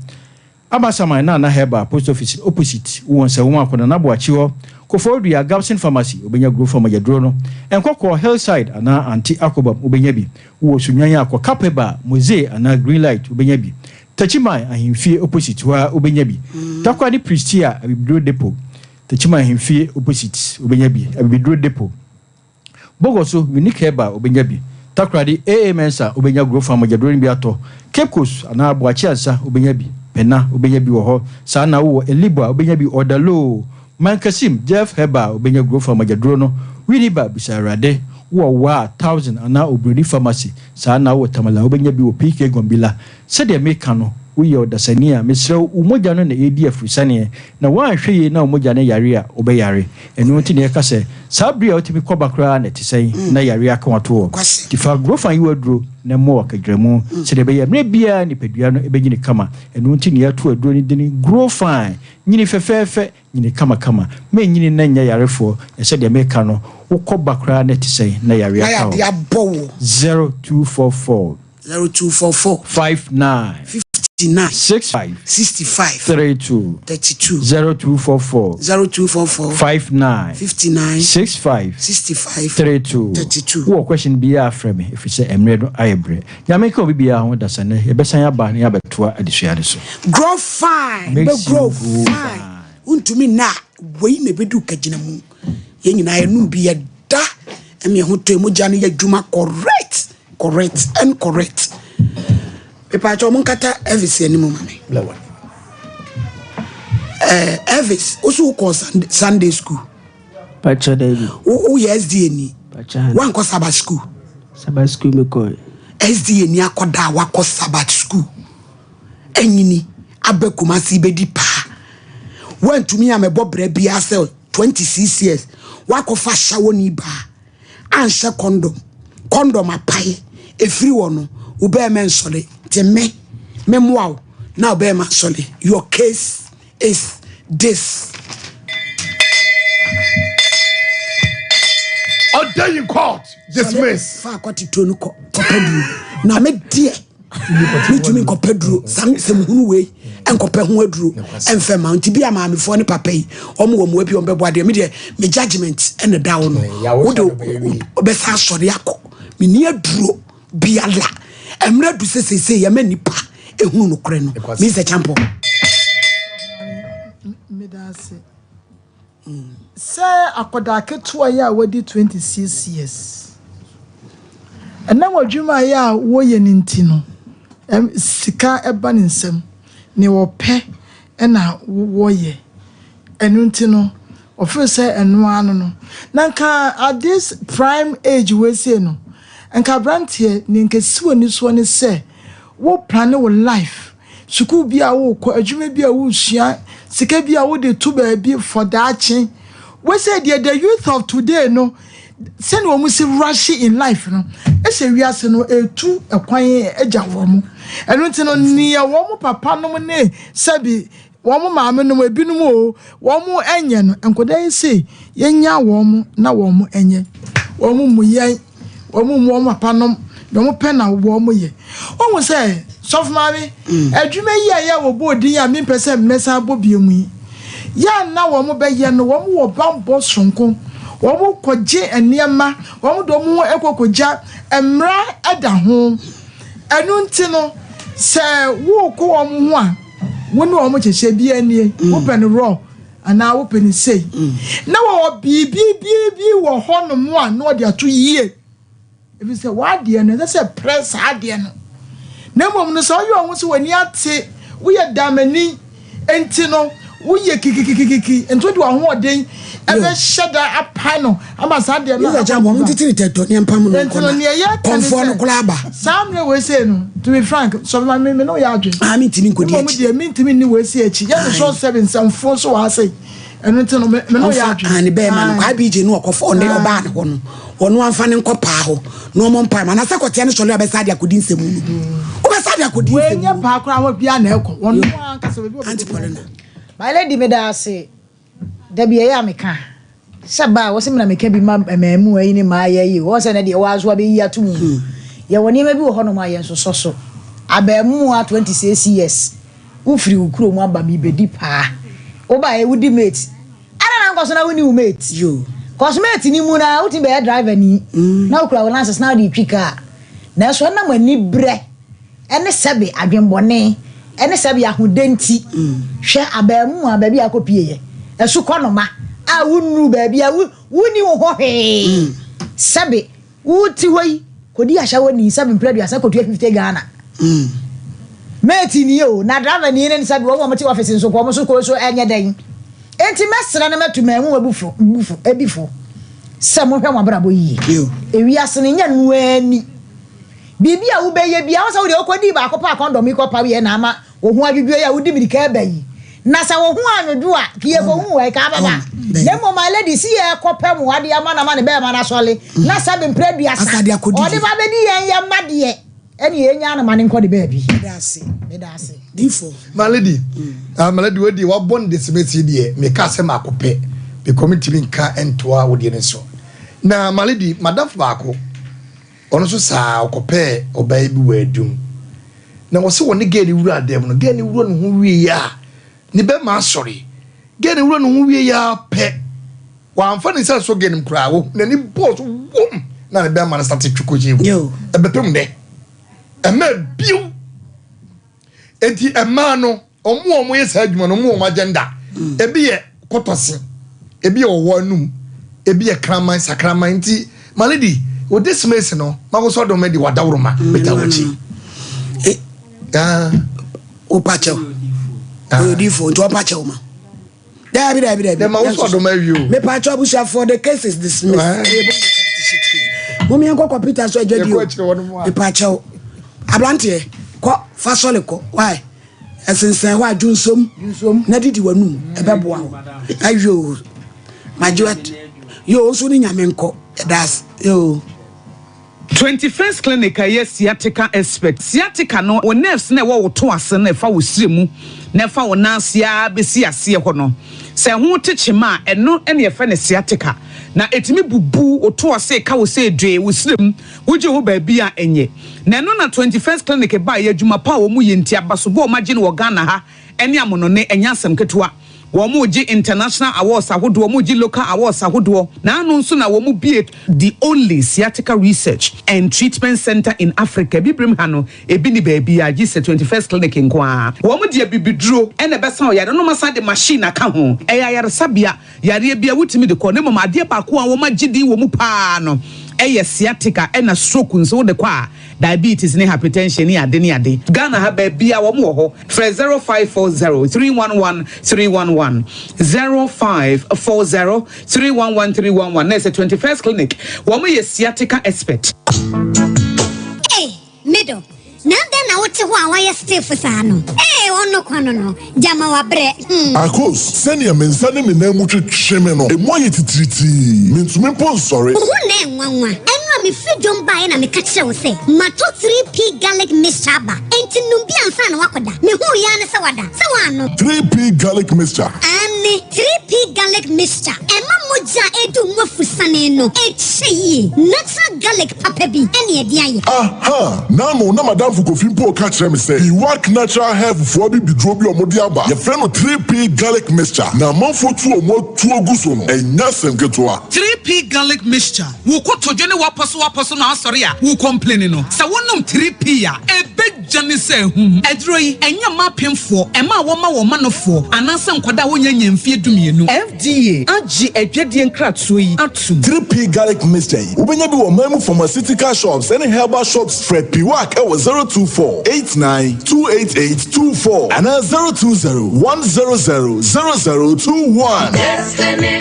Abasama na Herbal post office opposite wonsa wo akona na boache ho Kofodia Gabson Pharmacy obenya Grofa magedro no enkoko Hillside ana anti akobam obenya bi wo sunyan akọ Capeba Mose ana Greenlight obenya bi Tachimai ahimfie opposite wa obenya bi Takwa ni Pristia abibidro depot Tachimai ahimfie opposite obenya bi abibidro depot Bogoso Unique Herbal obenya bi Takwa di Mensa obenya Grofa magedro bi ato Cape Coast ana Boachiansa obenya bi Pena obenya bi wo ho sa na wo Eliba obenya bi Odalo Mankasim Jeff Herbal obenya Grofa magedro no Winiba bisarade wo wa 1000 ana obredi pharmacy sa na wo tamala obenya bi wo PK Gombila se de meka no wo ye odasania mesre umogya no na edi afrisane na wa hweye na umogya na yare a obeyare enu nti ne ka se sabria otimi kobakra na tisai na yare aka wato tifa Grofa yi waduro na mo wakadwemu se de be ya mre bia ni padua no ebegini kama enu nti ne ato aduro ni dini Grofynn nyini fefefe nyini kama me nyini na nya yarefo se de meka no ukobakra na tisai na yare aka 0244 59 65 32 0244 59 65 32 wo question biya frame if you say emre no ayebre nyameka obi biya ho dasane yebesan aba na yabetoa adesuade so Grofynn untumi na wei me bedu kagina mu ye nyina enum biya da me ho to mu jani ya dwuma correct pepa cho mun kata Elvis animu mame Lewa. Elvis osu ko Sunday school Pacha David. o SDA ni Pacha. wan ko Sabbath school Me ko. SDA ni akoda wa ko Sabbath school enyini abekuma si bedi pa when to me am a bob bia sell 26 years wa ko fa shawo ni ba ansha condom apai efiri wono ube men sole te me wow now be man sole your case is this Order in court. Dismiss. Fa kwati tonu ko pedro na me die me tumi ko pedro sam hunu we enkope ho aduro emfe ma nti bia ma mefo ne papa yi omo wo mo abi on bebo ade me de me judgment en down wo de obesa sori akọ me ni aduro bia la emra du sesese ya manipa ehunu no kore no me se champo me da se akoda ketua ya wadi 26 years ena wadwuma ya wo ye ninti no sika eba ne nsam ne wo pe ena wo ye enu nti no ofre say enu anu no nanka at this prime age we say no anka brantie ne nkesiwo ni so ne say wo plan wo life suku bia wo ko adwuma bia wo sua sika bia wo de to ba bi for that we say the youth of today no send wo mu si rush in life no e se wiase no etu ekwan eja wo mu enu nti no niya wo mu papa no ne sabi wo mu maame no ebinum o wo mu enye no enkoda yi yenya wo mu na wo mu enye wo mu yen wo mu papa no do mu pe na wo mu ye wo mu say sof maame adwuma yi aya wo bo odin ya me pese mmesa bobiemu yi ya na wo mu be ye no wo mu wo bambo sonko wo mu koje eniema wo mu do mu ekokogja emra ada ho enu nti no se wo ko wo mu ho a wo ne wo mu chehye bi anie wo pen raw ana wo pen sei na wo bibi wo ho no mu a no de ato yie ebi se wa de no se press ade no na mom no so yo wo so wani ate wo ye damani enti no wo ye kikikikiki ento de wo ho den ebe sheda apano ama sade no ya jam mo titiri teto ni empam no konfo no klaba samre we say no to be frank so me no ya adwe mi ntimi nkodi mo de mi ntimi ni we say echi ya so 7 samfo so wa say eno ntino me no ya adwe ani be ma no kwa bije no okofo ne oba ne ho no wono amfa ne nkopa ho no mo mpa ma na sakote ne solo abesade akodi nsemu no obesade akodi nsemu we nya pa akora ho bia na ekọ wono anka se be antipolina my lady me da say Debbie ya meka saba wo se me na meka bi mamu ayi ni ma ya yi wo se na de wo azo be yi atu mu ya woni ma bi wo hono ma ye nso so abamu a 26 years wo free ukuro mu aba mi bedi pa wo ba e wudi mate ana na nkoso na woni u mate yo cosmate ni mu na uti be driver ni na ukura wo license na de twika na so na mani bre ene sebe adwenbone ene sebe ahudenti hwe abamu a ba bi akopie ye esu konoma a wunu ba bia wuni wo ho he sabe wuti hoi kodi ahya woni sabe mpradu asa kotu 50 Ghana meti ni o na driver ni ne sabe wo mati office nso ko mo so ko so enye den enti mesra na matuma mu abufu ebifo se mo hwe mo brabo yi ewi ase ne nya nu ani bibia wo beye bia wo sa wo de okodi ba akopa condom ikopa we na ama wo hu adwudwe ya wo di mirika bayi na sa wo hu anodu a kiye bo hu we ka baba demo my lady si e kopa mu ade ama na ma ne be ma na sole na sa be mpradu asa o de ba be di yen made eni enya na ma ne nkode ba bi me da se difo my lady we di wa bon dismisi die me ka se makope be committee bin ka entoa wo die ne so na my lady madam baako ono so sa okope obai bi wadum na wo se woni gani wura dem no gani wura no ho wie ya ni be ma sorry gani wura no ho wie ya pe wa amfa ni sa so gani mkura wo na ni boss wom na ne be ma na start twukoji yo e bepem de e ma biu enti e ma no omo yesa adwuma no omo agenda e bi ye kotosi e bi ye owo anum e bi ye kraman sakraman nti my lady, with this mess, no, I was sort of made the Wadauroma, Betawachi. Opacho. Odifo to Opachoma. There. The mouse of the you. Me Pacho Busha for the case is dismissed. Mummy and computer so you. Me Pacho. Ablante. Ko fasoleko. Why? Esensen wa junsom na didi wanu ebeboa ho. Ayo. Majuat. Yo so ni nyamenko. That's yo. 21st clinic yes sciatica expert sciatica no o nerves na wo to ase na fa wo siremu na fa wo nansia besi ase ho no se ho techima eno ene ye fa ne sciatica na etimi bubu o to ase ka wo se dwe wo sirem wo je ho ba bia enye na no na 21st clinic ba ye adwuma pa wo mu ye ntia baso bo ma je ne wo Ghana ha ene amono ne enya asem ketewa Womuji international awards ahodo womuji local awards ahodo na anu nso na womu the only sciatica research and treatment center in Africa bibrim hano ebi ni baby a gise 21st clinic nkoa womu de bibiduro ene besa o yare no masa de machine aka ho eya yare sabia yare bia wutimi de ko ne mama de ba ko a woma gidi womu pa no eye sciatica ena stroke nso de kwa diabetes ne hypertension ni ade Ghana ha ba bia wo mo ho 0540311311 0540311311 na 21st clinic wo mo ye sciatica expert middle na then na wote ho a why stiff sa no ono kwano no jama wa bre akos senior mensa ne me na mu twetwe no emu aye titiriti mentumi pon sorry ho na enwanwa enwa me fidom bae na me ka kire wo se mato 3p garlic mixture ba enti numbi ansa na wakoda me hu ya ne se wada se wano 3p garlic mixture ani 3p garlic mixture ema moja edu mofusane no echi natural garlic papa bi ene edi aye aha na mo na madam Grofynn po ka kire me say you work natural health for bi bidrobi omodi aba your friend 3p garlic mixture na manfo tu omo tu oguso no enya semketoa 3p garlic mixture wo kotojo ne waposo na asori a wo complain no se wonum 3p a ebejane se hu edroyi enya mapemfo ema wo ma wo manofo anase nkoda wo nya nyamfie dumienu FDA agi adwedie nkratoyi atu 3p garlic mixture ubenya bi wo mamu pharmaceutical shops and herbal shops Fred Piwak e 02489288824 and 02010000021 Destiny.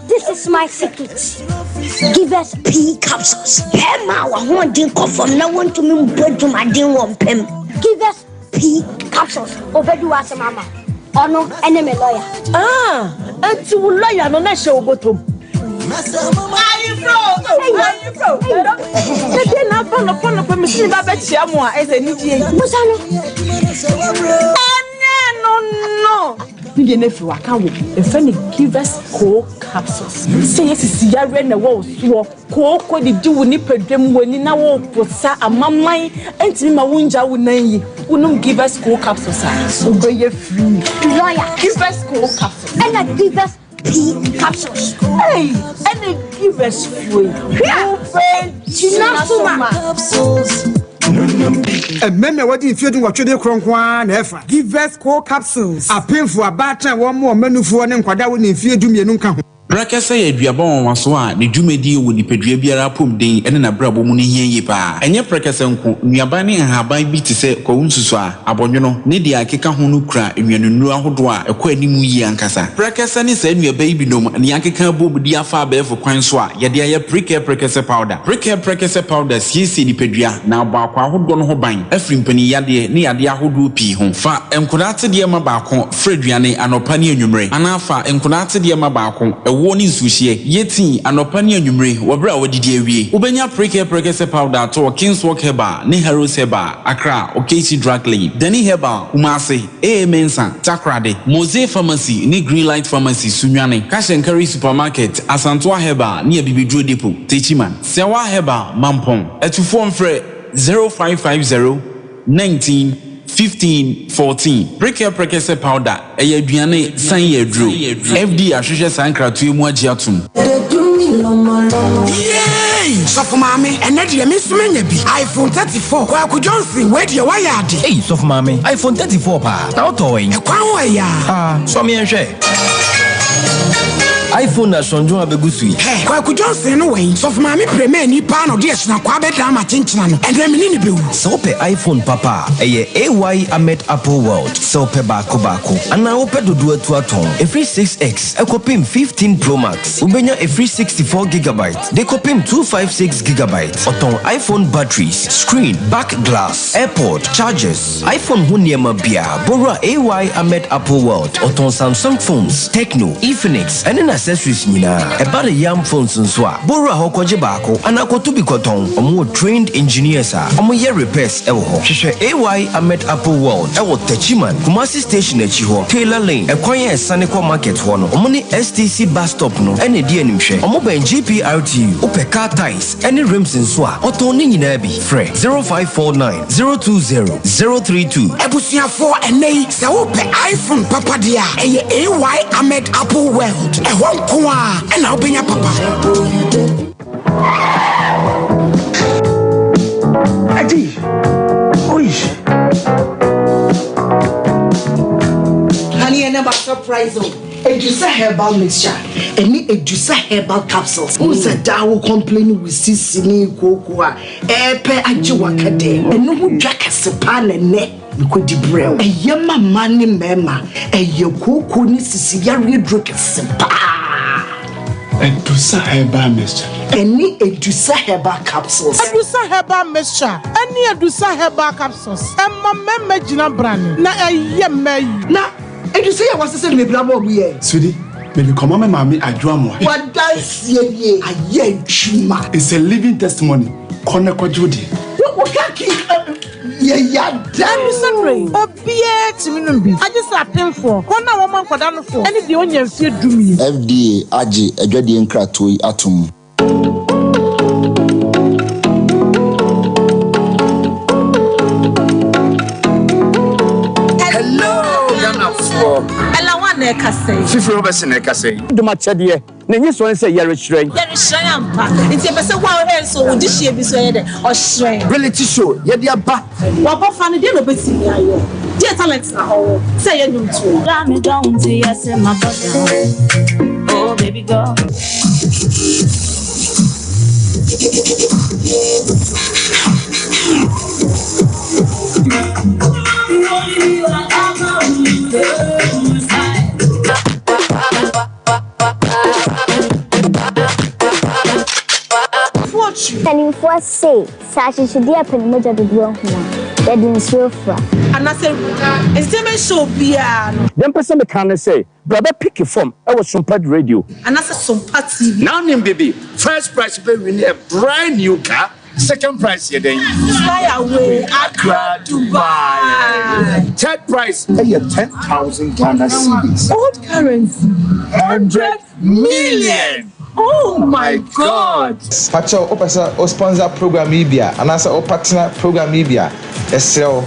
This is my secret. Give us P capsules. Pema wa ho din confirm na want to me bread my din won pem. Give us P capsules. Obedu ase mama. Ono enemy lawyer. Enti wo lawyer no na hye obotom. Give us cold capsules. Say yes, is Yara and the walls. Coco, the do nip a dream when you now put a mamma and Tima Winja would name you. Give us cold capsules. So go you free. Lawyer, give us cold capsules. And I give us pea capsules. Hey, and they give us free. And remember what if you do what you do, Cronquan, give us cold capsules. A painful a batter, one more menu for an inquiry if you do me no come. Brakasa ye duabon waso a ne dwumadi wo ni pedua biara pom den ene na brabo mu ne hian pa enye brakasa nko nuaban ne haban bi te se ko nsusu a abonwono ne dia akeka ho no kura enwanunu ahodo a ekọ animu yi ankasa brakasa ne sa nuaban bi nom ne akeka bobudi afa abefo kwan so a ye de aye brakasa powder brakasa powder siesi ni pedua na ba kwa ahodo no ho ban afri mpani yade ne yade ahodo pi ho fa enkodate de ma ba ko freduane anopa ne anwumre anafa enkodate de ma ba ko woni sushie yeti anopani anwumre wobra wodidi awie ubenya brakasa powder to Kingswalk Herbal ne Herbal Accra Okechi Drug Lane Dani Herbal Kumase Mensa Takrade Mose Pharmacy ne Greenlight Pharmacy Sunwane Kashenkari Supermarket Asantoa Herbal ne Bibidro Depot Techiman Sewa Herbal Mampong etufo mfre 0550 19 15-14 brakasa powder aduane san ye dro FD ahwehwe san kratoe mu agiatum yay so for mama and na me sumenya bi iPhone 34 kwa Johnson we dey wire ade hey so for mama iPhone 34 pa na otowen e kwa ho ya so me enhwe iPhone na sonjo abegusui kwa Johnson no wey so for mama premier ni pa no dey na kwa be drama chinchina no and dem ni be wu so pe iPhone papa eye AY Ahmed Apple World so pe bako ana ope dodo atu aton every 6x ekopim 15 Pro Max ubenya every 64GB de kopim 256GB oton iPhone batteries screen back glass airpod chargers iPhone huniema bia bora AY Ahmed Apple World oton Samsung phones Tecno Infinix and accessories nyina about the yam phones nso a bora hokoje baako anakoto bi koton omo trained engineers a omo ye repairs ewo ho hwehwe AY Ahmed Apple World ewo Techiman Kumasi station achi ho Taylor Lane ekwan ye Saniko market ho no omo ne STC bus stop no ene di animhwe omo ban GPRT opeka ties ene rims nso a oton ni nyina bi frɛ 0549 020 032 ebusuafo enei se wo pe iPhone papa dia eye AY Ahmed Apple World wonko a na obenya papa adi oish honey and never surprise Edusa herbal mixture any Edusa herbal capsules who's a dawo complain with sisini kokua epe ajiwakade enu hu dwakase pa ne because the brain yama mani mema koko ni sisi yare drokase pa Edusa herbal mixture any Edusa herbal capsules Edusa herbal mixture any Edusa herbal capsules emma mema jina brand na na Edusa ya wasese me bla bo ye sudi me be come mama me adwoamo what dance ye aye chuma it's a living testimony kone kwajudi what kaki ya dan sorry obie timinu bi I just append for kona woman kwada no for any de onya mfie dumi FDA age adwade nkratoi atom Fifre obese na kase duma chede na nyi so nse yare hyiren ampa nti be se wa he so wo di hie bi so ye de o hyiren reality show ye de aba wa bofa no de no beti mi ayo de talent na ho se ye nyum tu got me down to yes my body oh baby girl Telling for say, Sashi should be up in Moja to do one. That didn't show for. And I said, it's the show piano. Them person can say brother pick a form. I was Sompa Radio. And that's a Sompa TV. Now, name baby. First prize pay we need a brand new car. Second prize here then. Fly away. Accra, Dubai. Third prize pay 10,000 Ghana cedis. Old currency. 100 million. Oh my God. Pacho opasa o sponsor program Ibia and as a partner program Ibia. SL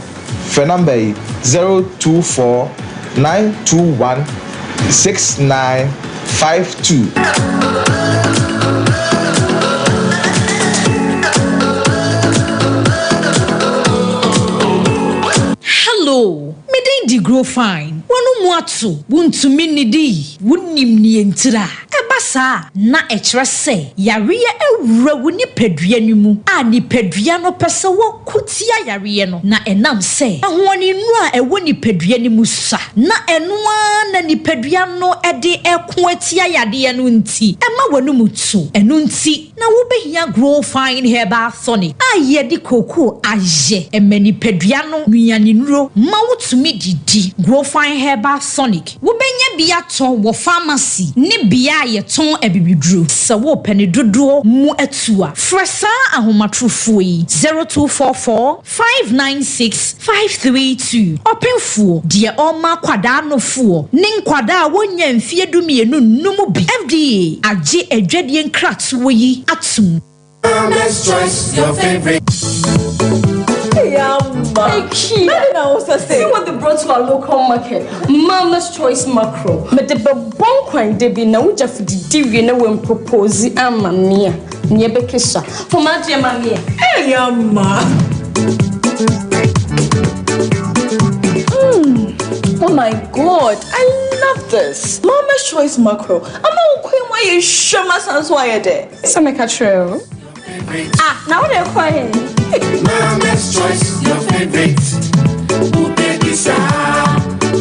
for number 024 921 6952. Hello, me dey Grofynn. Wanu muatu, wuntumi nidi, wunim ni entira. Ebasa na echre se, yariye ewura wuni pedua nimu. A ni pedua no pese wo kutia yariye no. Na enam se, ahwani nu a ewo ni pedua nimu sa. Na enua na ni pedua no ede eko atia yade no nti. Ema wanu mutu, enu nti. Na wo behia Grofynn Herbal tonic. A ye di koko aje, emeni pedua no nuani nuro. Ma wutumi didi Grofynn Herbal tonic. Wo benya bia ton wo pharmacy. Ni bia ye ton ebibidru. Se wo peni dodo mu etua. Fresa ahomatrofo yi 0244 596 532. Openfo de oma kwada no fo. Nin kwada wonya mfie dumienu numu bi. FDA age edwadie nkratu yi atum. Mama's Choice, your favorite. See what they brought to our local market. Mama's Choice macro. But the bon coin de be now just the divvy no when propose mamma. Niebekisha. For my dear mamma. Hey, yamma. Oh my God, I love this. Mama's Choice macro. I'm not queen why you show my son's wire there. It's a make a trail. Now they're crying. Mama's Choice, your favorite.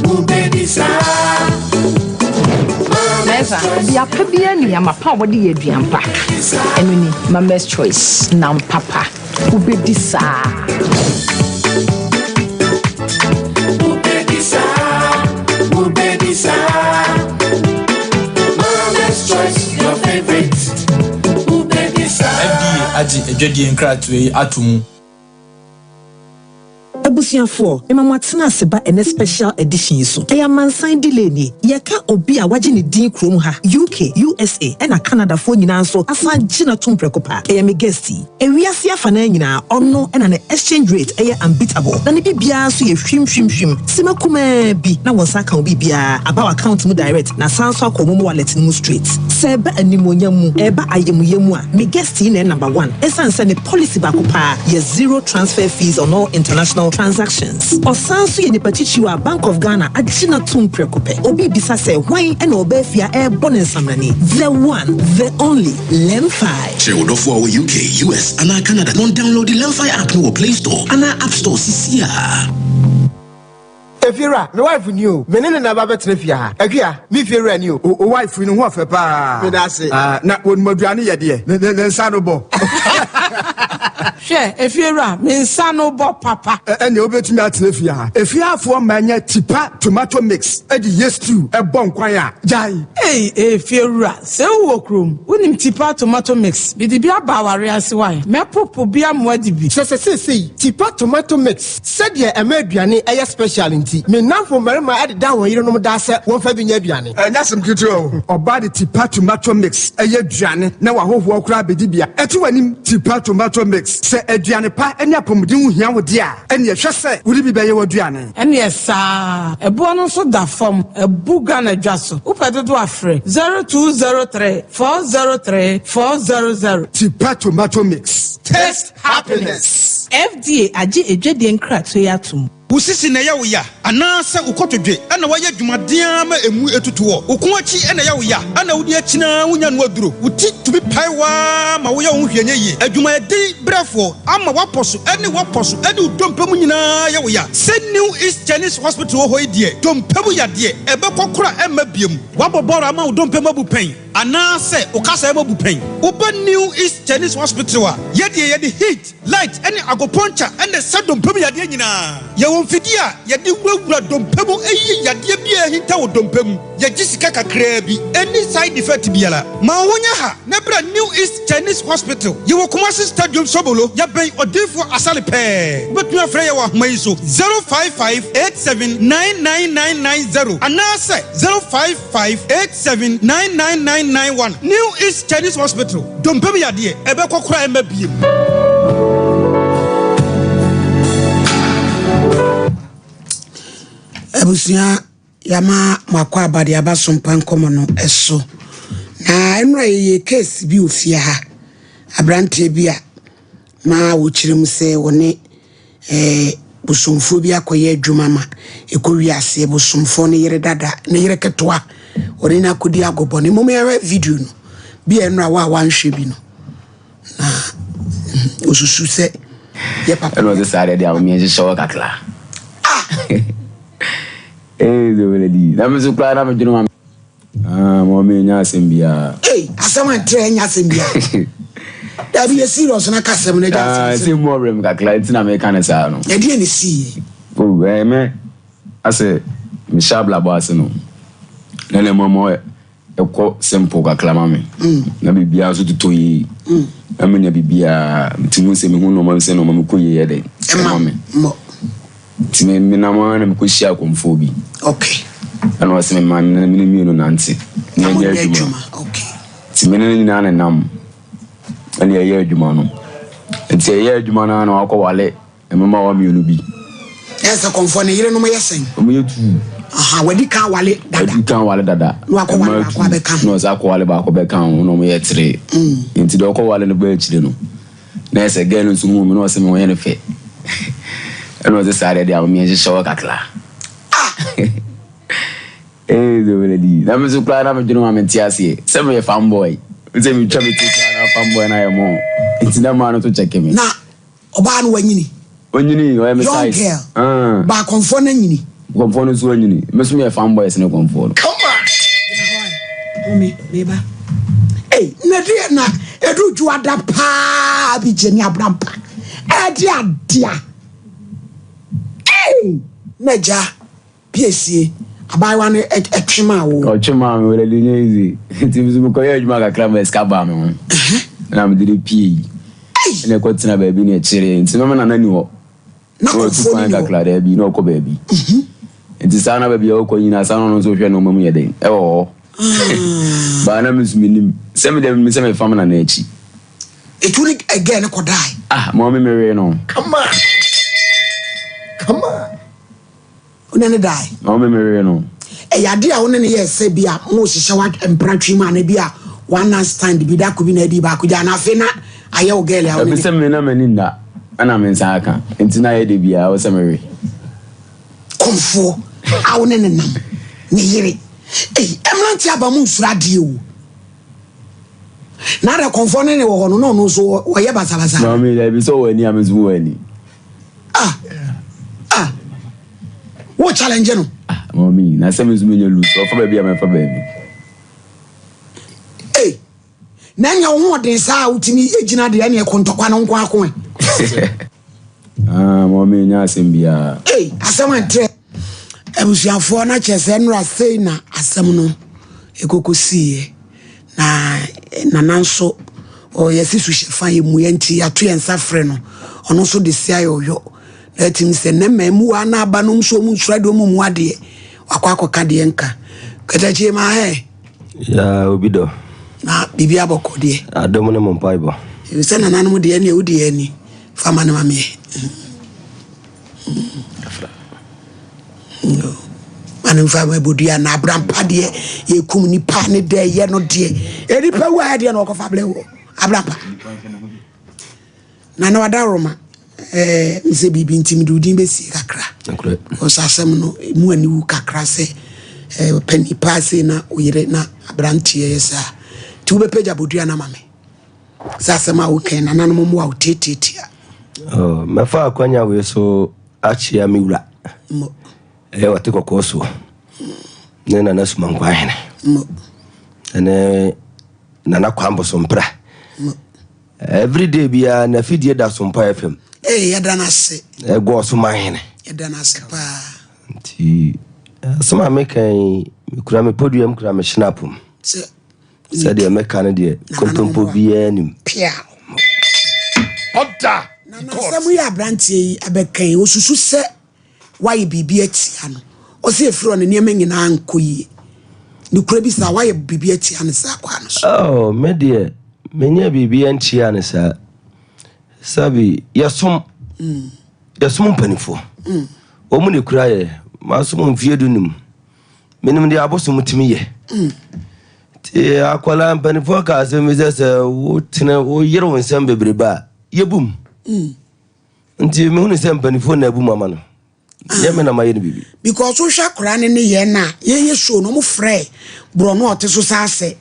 Ubedisa. Bia pebia ni amapa wodi yeduampa. Eno ni Mama's Choice na mpapa. Ubedisa. Mama's Choice, your favorite. Aji ejodi nkratu yi atumu. Abusiafo, emamwatena seba ene special edition so. Eya mansan delay ni. Yeka obi a waje ni din krom ha. UK, USA, ena Canada fo nyina so asan gina tumprekopa. Eya me guesti. Ewiase afana nyina ono ena ne exchange rate eya unbeatable. Na ne bibia so ye hwim. Sima kuma bi na wonsa kan bibia aba account mu direct na sanso akomo wallet mu straight. Seba animonya mu eba ayemuyemu a me guesti na number 1. Esanse ne policy bakopa ye zero transfer fees on all international transactions. Osanso ye ne patichiwa Bank of Ghana agina tumprekope. Obi bisa se why and obefia air bonus samrani. The one, the only Lemfi. Cheodofo UK, US, and Canada. Don't download the Lemfi app no Play Store and App Store CCA. Efira, my wife knew. Menene na baba trefia. Akia, me fira knew. O wife knew ho afepa. Me da say. Na won maduane ye de. Ne nsa no bo. She, Efira, me nsa no bo papa. Ene obetumi atrefia ha. Efia afo manya tipa tomato mix. E di yestu e bon kwan a. Jai. Hey, Efira, se wo krom. Wonim tipa tomato mix. Bi di bia ba ware ase wan. Me popo bia moadi bi. Se tipa tomato mix. Se de e ma aduane e special nti. Me nanfo marima ade da won yire no da se won fa bi nya aduane. Nyasem kitu o ba de tipa tomato mix e ye aduane na wa hoho okura bedi bia. Etu wanim tipa tomato mix. Se aduane pa enya pomudin hu hia wo de a ene hwe se wuri bi be ye aduane. Ene esa ebo no so da fam ebuga na dwaso. Upedodo afre 0203 403 400. Tipa tomato mix. Taste happiness. FDA agi edwede nkrato yatum. Usisi na ya uya anasa ukotodwe ana waya dwumaden ma emu etutuo ukunwachi ena ya uya ana wudi akina wunya no aduro uti tubi paiwa ma wo ya wo hwenye yi adwumayedi brafo ama waposo ene udompemu nyina ya uya se New East Chinese Hospital ho idie dompemu yade ebekokora emma biem waboboro ama udompemu abupen anase ukasa ema bupen uba New East Chinese Hospital a yede heat light ene agoponcha ene sadompemu yade nyina ya wonfidia yade wura dompemu eyi yade bia hinta wo dompemu ye jisika kakra bi any side effect biala ma wonya ha na bra New East Chinese Hospital ye wo Kumasi Stadium Sobolo ya ben odefo asale pe betuma frɛ ye wa homa yi so 05587999990 anase 05587999991 New East Chinese Hospital dompe bi ade ebe kokora emba biem. Abusia yama makwa abade aba Sompa Nkomo no eso na enra ye case bi ofia ha abrante bi a ma wo kirim se woni busumfo bi akoye adwuma ma ekowi ase busumfo ne yere dada ne yere ketwa ori na kodi agobo ne mom ya video no bi enra wa wanhwe bi no na osusu se ye papa no this area dia me show kakla the remedies. That means you cry. I'm doing mommy, Sembia. Hey, someone train Sembia. That be a serious and I can't say more room, clients in American Sano. I didn't see. Oh, man. I say, Michelle Blabassano. Then a more a quote simple clamame. Nabi Biazo to Toy. I mean, a bibia to use him who no one send on Mamukuye. Timmy Minaman and Kushia Kumfobi. Okay. And was my man and Minu Nancy. Okay. Timmy Nan and Nam. And a year Jumano. And say a year Jumana and Alcoholic and Mamma Munubi. Yes, a confound a year no more saying. You too. Aha, when you can't wallet that. You can't wallet that. No, Aqua Beckham, no more 3. Into the Alcohol and the birch, you know. There's a girl who's woman was in any fit. And was decided that me just show a kakla. The remedies. That means you cry. I'm doing my mentiasi. Send me a fanboy. Say me try to take a fanboy and I am more. It's no man to check me. Nah, Oban when you I'm a young girl. But confounding you. Confound is when you must be a fanboy is no confound. Come on, me, neighbor. Hey, Nadia, Edu Juada Pa Bijenia Brampa. Dear. Meja PSC abai wan etwema wo otwema me wele easy tibizu mo koye adwuma kakra ma eskaba me ho na me dire pie ene ko tina ba bi na chire nti me na nani ho na ko fu kan kakra da bi na ko ba bi nti sana ba bi o ko nyina sana no so hwe no mamu ye den ba na misminim se me dem se me fam na na echi tonic again ko die mo me re no come on Unani die. No me no. Yadi a unani yes be a mo hihye wa empratry man na bi a one night stand bi da ko bi na di ba ko ja na fe na aye o girl a unani. Be se me na mani nda. Ana me nsa aka. Enti na ye de bi a o se me re. Komfo a unani nam. Ni yire. Emlanti aba mu nsura die o. Na da komfo ne wo ho no so wo ye basabasa. No me dey bi so wani amezu wani. What challenge no? Mommy, na se mezu me lose. O fa baby am fa baby. Eh. Na nya wo den sa utimi ejina de na e kontokwa no nko akon. Mommy nya asem bia. Eh, asem antre. Ebusuafo na chese nra sei na asem no ekokosie. Na nanso o yesisu shefa yemu yanti ato yensa frɛ no. Ono so de sia yoyo. Etim se ne memu ana aba no mso mu nsrado mu ade akwa de nka katachi ma he ya obido na bibi aboko de adomo ne mompai bo se na nanu de ne udi ani fama na mame no manu fama bodia na abrampa de ye kum ni pa ne de ye no de eri pa wa de no ko fa ble wo abrampa na na wada roma nse bibi ntimi dudin besi kakra osasem no mu ani wu kakra se pani passe na oyire na abrantie yesa ti wo bepeja bodua na mame sasema wo ken na nanom mu wa tetetia mefa akwanya we so achia miwura mo wate kokoso ne na nasuma nkwane mo ene na kwambo sompra every day bia na fidie da Sompa FM yada na se go so mahene yada na se pa nti sama mekan kura me podium kura me snapum se de me kan de kontompo bia nim pia oda na samu ya brantie yi abekan osusu se why bibi atia no o se efro ne ne nyina ankoyi ni kura bi sa why bibi atia ne sa kwa no so oh me de menya bibi antia ne sa sabi yasom panifo o mu ne kura ye masom mfiedu nim menim de aboso mutimi ye ti akwala panifo ka se me se wo tene wo yere won sem bebreba yebum nti me hunu sem panifo na bum ama no ye me na maye no bibi because wo hwa kura ne ye na ye show no mo frɛ bro no oteso sase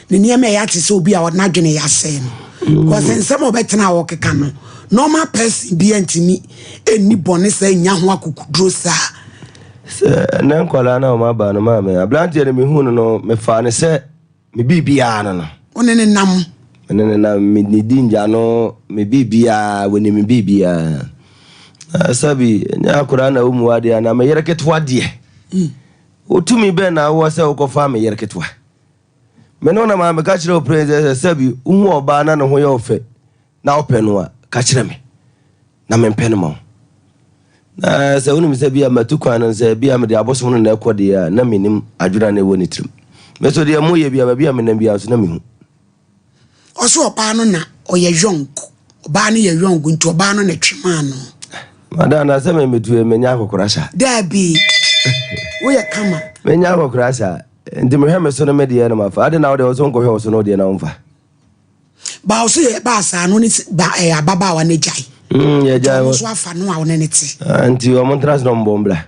ne niam ya te se obi a na dwene ya se no because nsem obetena wo keka no normal person bi antimi eni bone se nya ho akukudro sa na nkwala na ma ba no ma me ablantie ne me hunu no me fa ne se me bibia no onene nam me dinja no me bibia woni me bibia sabi nya kura na umu wade na me yereketwa de otumi be na wo se ukofa me yereketwa me no na ma me ka kire o princess sabi uhu oba na no ho ye ofe na openu a ka kire me na me mpenu mo na se unu mi se bia matukwa na se bia me de aboso no na ekode ya na menim adwura na ewo ni trim me so de mo ye bia me na bia so na me hu oso opa no na oye yonko oba no ye yonko nti oba no na twema no madana se me metu me nya akokorasa dabi wo ye kama me nya akokorasa ndi me heme so no me de na mafa ade na wo de so nko hwe so no de na wonfa ba oso ye ba sa no ni ba ababa wa na jai ya jai so afa no a wo ne ti anti o montras no mbombla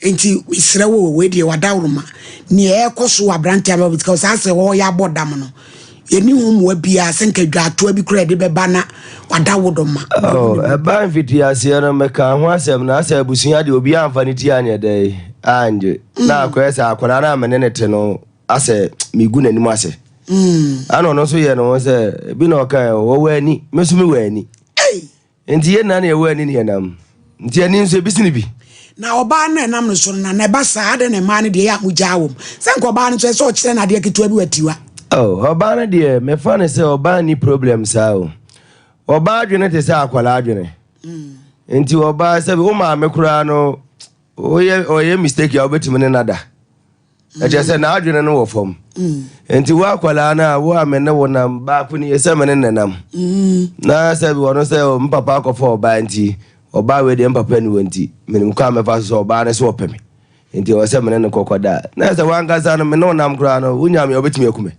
enti isra we de wadawroma ni e koso abrante aba because ase wo ya bodam no yeni hu wa bia senka dwato abi kura de beba na wadawodoma oh ba mfiti ase no meka ho asem na ase abusunya de obi amfani ti anya dai anje na akwesa akwara na menene te no ase migu nanim ase ano no so ye no se bi na oka wo wani mesumi wani enti ye na na ye wani ne nam enti ani nso bisini bi na oba na nam no so na ba sa de ne ma ne de ya mugya wom senka oba no so kire na de keto abi watiwa oh oba na de me fa ne se oba ni problem sa o oba adwene te se akwala adwene enti oba se o ma me kura no oye mistake ya obetime ne nada eje se na adwene no wo fom enti wa akwala na wo amene wo na ba ku ni ese mene nenam na se bi wono se o mpapa akofo oba enti oba we de mpapa ni wonti menim kwa me fa so oba ne so opeme enti o se mene ne kokoda na se wanga za no me no nam kura no unya me obetime akume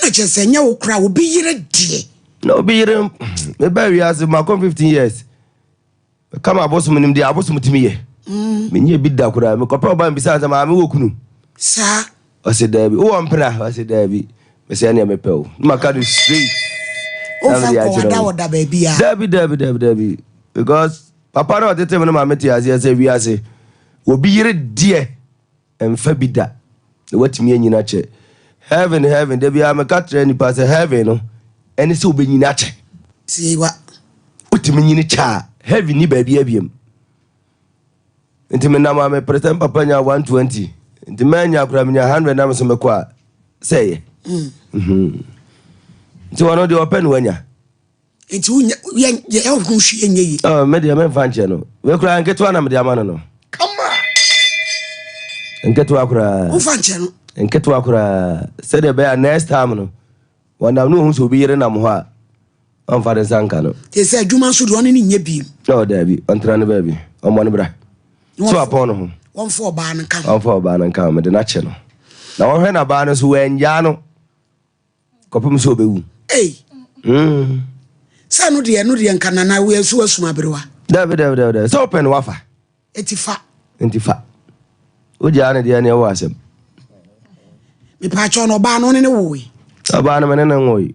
na je se nya wo kura obi yire die no obi yire me ba wi as ma 15 years kama aboso menim de aboso mutimi ye menye bi da kura me kopa oba mbisa za ma me wokunu sa o se dabi o mpra o se dabi me se na me pew maka do straight o fa ko wada baby ya dabi because papa no tete me no ma meti ase se wi ase obi yire die emfa bi da watimi anyina che heaven dabi am ka tre ni pass heaven no eni se obenyina che siwa utimi nyini cha heaven ni baby abiem enti me na ma me present papa nya 120 enti manya kura menya 100 na me so me kwa say enti wono de open wanya enti ye hu hwie enye yi oh me de me fanche no we kura nketo na me de amana no kama nketo akura u fanche no nketo akura say de be next time no wana no hu so bi yire na mo ha on fa de sanka no te say adwuma so do ni nye bi no dabi on tra ne baby on mo ne bra so upon ho one for ba nan kan on for ba nan kan me de na che no na won hwe na ba no so wanya no kopum so bewu sa no de nkan na we so asuma berewa dabi so open wafa entifa o ja na de na wo asem me pa cho no ba no ne wo yi aba na me ne wo yi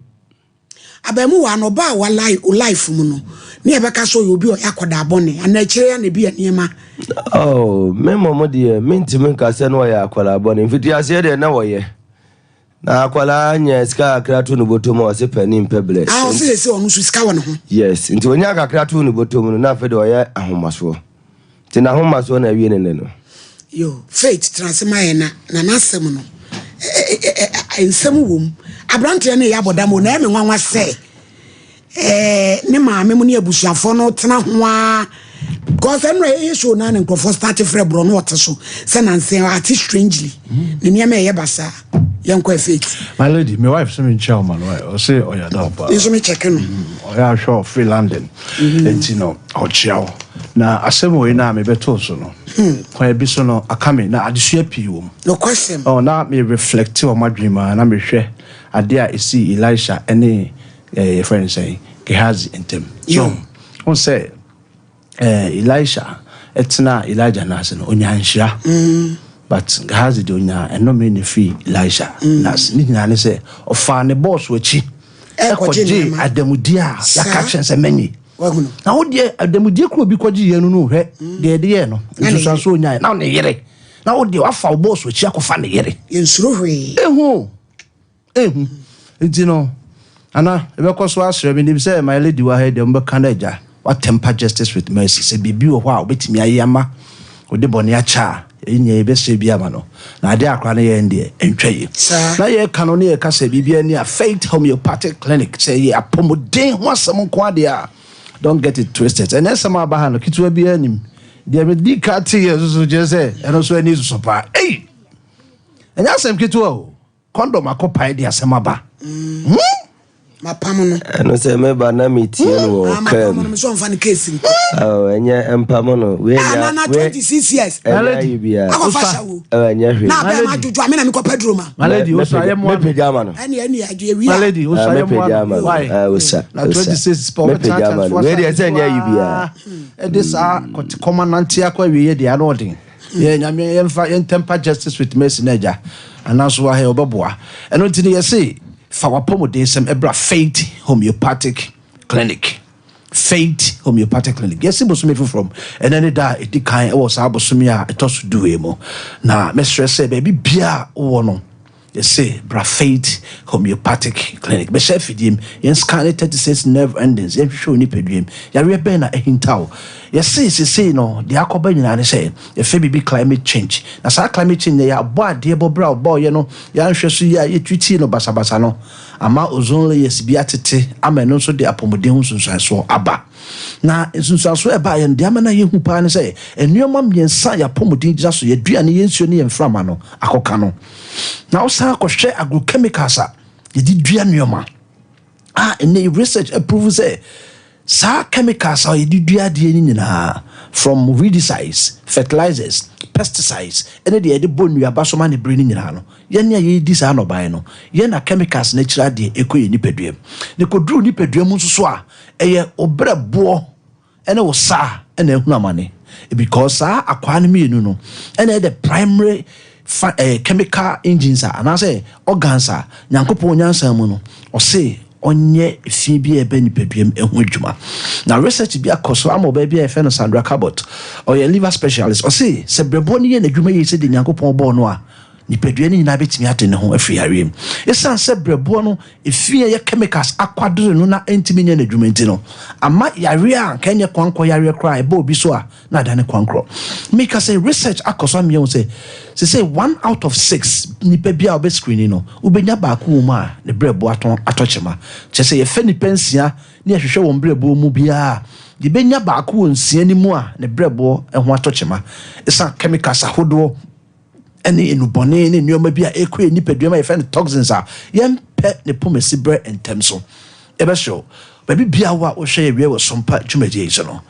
abamu wa no ba wa life mu no ne e beka so obi o yakoda abone ana kire ya na bi anema oh me momo de minti men ka se no ya akwala abone mfiti ase de na wo ye na akwala anya ska akratu no botomo o se pani mpeble ah o se onu su ska won ho yes nti onya akratu no botomo no na fe de o ye ahomaso ti na ahomaso na wie ne no yo faith transmayena na nasem no ensem wom abrante na ya bodamo na me nwanwa se ne maame mu ne abusuafo no tena ho a because enre issue na nkrofo start frɛ bro no wote so se na nse ati strangely ne niam ye basa yanko faith my lady my wife some in chairman o say oya da ba so me check no oya show free London entino o chiao na asem we na me beto so no kwa bi so no akame na adesua pii wo no question oh na me reflect on my dream na me hwɛ ade a esi Elisha any friend say Gehazi entem so on say Elisha etna Elijah na se no onyanhira but Gehazi do nya eno me ne fi Elisha nas ni nyina ne se ofa ne boss wachi ekoje adamudi a yaka se menyi na wo de adamudi kro bi kwaji ye no no hwe de ye no nso so nya na ne yere na wo de wafa boss wachi akofa ne yere yensuro hwe ehu ntino ana ebekọ so asere bi nim say my lady wa head dem be Canada what temper justice with mercy say bibi wo a obetimi ayama ode bone acha enye ebe se bia ma no na ade akra na ye ndie entwaye na ye ka no na ye ka say bibi ani a faith homeopathic clinic say ye apomodin ho asem nko ade a don't get it twisted and esem abaha no kitwa bi anim de me di ka ti ye so je say eno so ani so pa enya asem kitwa o condom akopai de asem aba mapamono no say me ba na metie no kam mapamono so mfa ne case oh enya empamono we nya na 26 years malady bia enya hwe na ba ma jojo amena me ko pedroma malady o so ayemo me pejama no eni adwe wi malady o so ayemo why osa na 26 sport pejama we dey say enya bia e dis a commandant akwa wi ye dey anodin ye nya me yemfa temper justice with mercy naja anaso wa he obeboa eno ntini ye say fa wapomo sem ebra faith homeopathic clinic yes bosomi from and then da edi kan e was abosomi a etosu do emo na me stress say baby bia wo no yes say bra faith homeopathic clinic be chef dim yen scan 36 nerve endings yen show ni pedwem ya we be na ehintaw yes say no de akoba nyina ne say e fe bibi climate change na sa climate change ya bo ade bo bra bo ye no ya nhwe so ya twiti no basabasa no ama ozonle yes bi atete ama no so de apomode hu sunsuaso aba na sunsuaso e ba ye de ama na ye hu pa ne say enuoma miensa ya pomode gisa so ye duane ye nsuo ne ye mframa no akoka no na osa kohwe agrochemicals a ye di dua nuoma ene research approve say sa chemicals are dua de ni nyina from weedicides, fertilizers, pesticides ene de bonu aba so ma ne bre ni nyina no ye ne ye di sa no ban no ye na chemicals natural de ekoye ni peduam ne kodru ni peduam nso so a eye obrebo ene wo sa ene ehunu amane because akwa ne mienu no ene the primary chemical engines and I say organs are nyankopon nyansa mu no o say onye fi bi ebe ni peduam ehu adwuma na research bi akoso am oba bi efe no Sandra Cabot or your liver specialist o say se brebo ni ye na adwuma ye se de nyankopon bo no a ni pedua ni na betimi ate ne ho afiri arem esan se brebo no efie ye chemicals akwadere no na entimi nya na adwuma nti no ama yare a kanye kwankwo yare kra e ba obi so a na da ne kwankro make us say research akoso am ye say 1 out of 6 ni pebia obe screening no ubenya ba ko mu a ne brebo atochema che say ye fe ni pensia ni ahwehwe won brebo mu bia di benya ba ko nsia ni mu a ne brebo ho atochema esan chemicals ahodo ene enubone ne nyoma bia ekwe ni peduama ye fe toxins a yempe ne pomesi bre entemso ebe show baby bia wa wo hwe ye we sompa dwumadie so no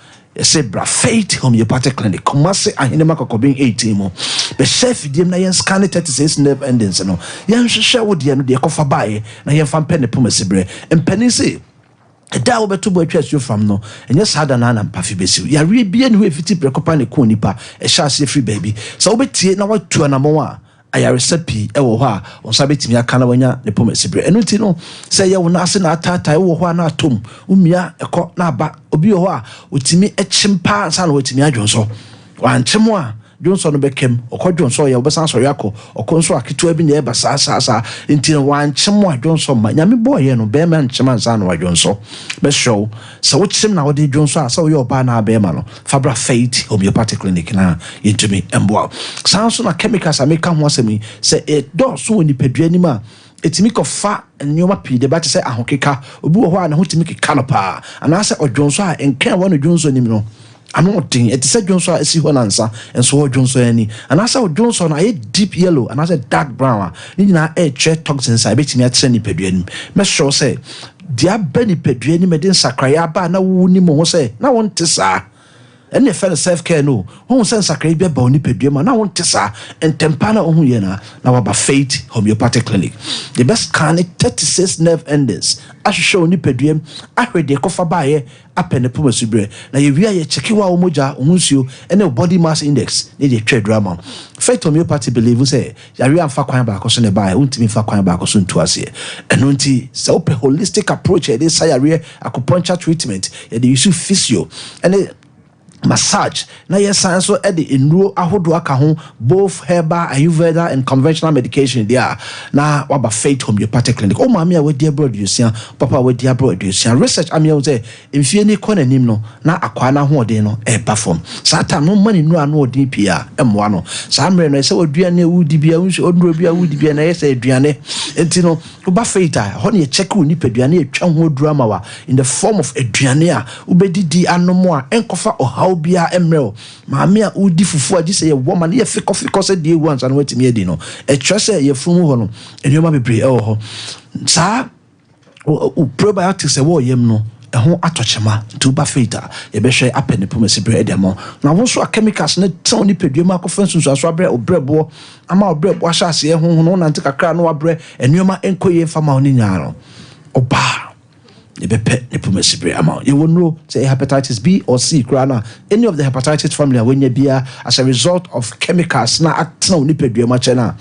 say bra faith homeopathic clinic komase ahine makokobin 18 mo be chef dim na yen scan 36 nerve endings no yen hwehwe wo de no de kofa bae na yen fa pen ne pomesi bre empani say da wo beto bo atwa from no enye sada na mpafi besiu ya re bia ne ho efiti prekopa ne ko nipa e sha ase free baby so wo betie na watu anamo a aya recipe e wo ho a onsa betimi aka na wanya ne pomesi bre enu ti no say ye wo na ase na atata wo ho na atom umia eko na aba obi ho a otimi echimpa ansa na otimi adwonso wanchemo a Johnson bekem okọ Johnson ya obesan so yakọ okọ nso aketo bi na eba sa ntino wan chemo Johnson ma nyame boye no be man chema nsa no Johnson be show so wo chim na wo de Johnson asa wo yo ba na be ma no Fabra Faith Homeopathic Clinic na yentumi emboa sanso na chemicals ameka ho asemi se e do so ni pedua ni ma etimi ko fa nyoma pi de ba te se ahokeka obi wo ho a na ho timi keka no pa anase odwonso a enkan wo no dwonso nim no ano tin eti se dwonso a esi ho nansa enso ho dwonso ani anase dwonso na deep yellow anase dark brown ni nyina che toxins a betimi atre ni pedua nim me sure say dia bani pedua nim de sakraya ba na wo ni mo ho say na won te sa ene fe self care no won say sakraya bi ba oni pedua ma na won te sa entempa na ohun ye na waba Faith Homeopathic Clinic the best can 36 nerve endings ahwehwe oni pedua ahwede kofa baaye apene puma subre na ye wia ye cheki wa omoja ohunsuo ene body mass index ne de twa drama Faith Homeopathy believe say yari amfa kwan ba akoso ne baaye untimi fa kwan ba akoso ntu ase eno nti se ope holistic approach e de sayare acupuncture treatment ye de use physio ene massage na yes science so edi enro ahodo aka ho both herbal ayurveda and conventional medication there na waba Faith Homeopathic Clinic o mama we dey abroad you see papa we dey abroad you see research am you say mfie ni kɔ nanim no na akwa na ho odin no e perform sata no mani no anu odin pia emwa no sa mre no say oduane wudi bia unso oduro bia wudi bia na yes aduane enti no oba Faith ho na ye check uni peduane atwa ho odurama wa in the form of aduane a ubedidi anomo a enkofa ohaw bia emrel maame a udi fufu agi se ye woman ye fiko se die ones and wetimi edi no e twese ye funu ho no enoma bebre e ho sa o probiotics e wo yem no e ho atochema to ba Faith ye be hwe apene pomasi bre e demo na wo so chemicals na ton ni pedua ma kofa sunsu aso abre obrebo ama obrebo ahase ye ho no na ntikakra no abre enoma enkoye fama oni nyaaro oba the pomasibre amount. You will know say hepatitis B or C, grana, any of the hepatitis family when you be as a result of chemicals na acting on nipedua machena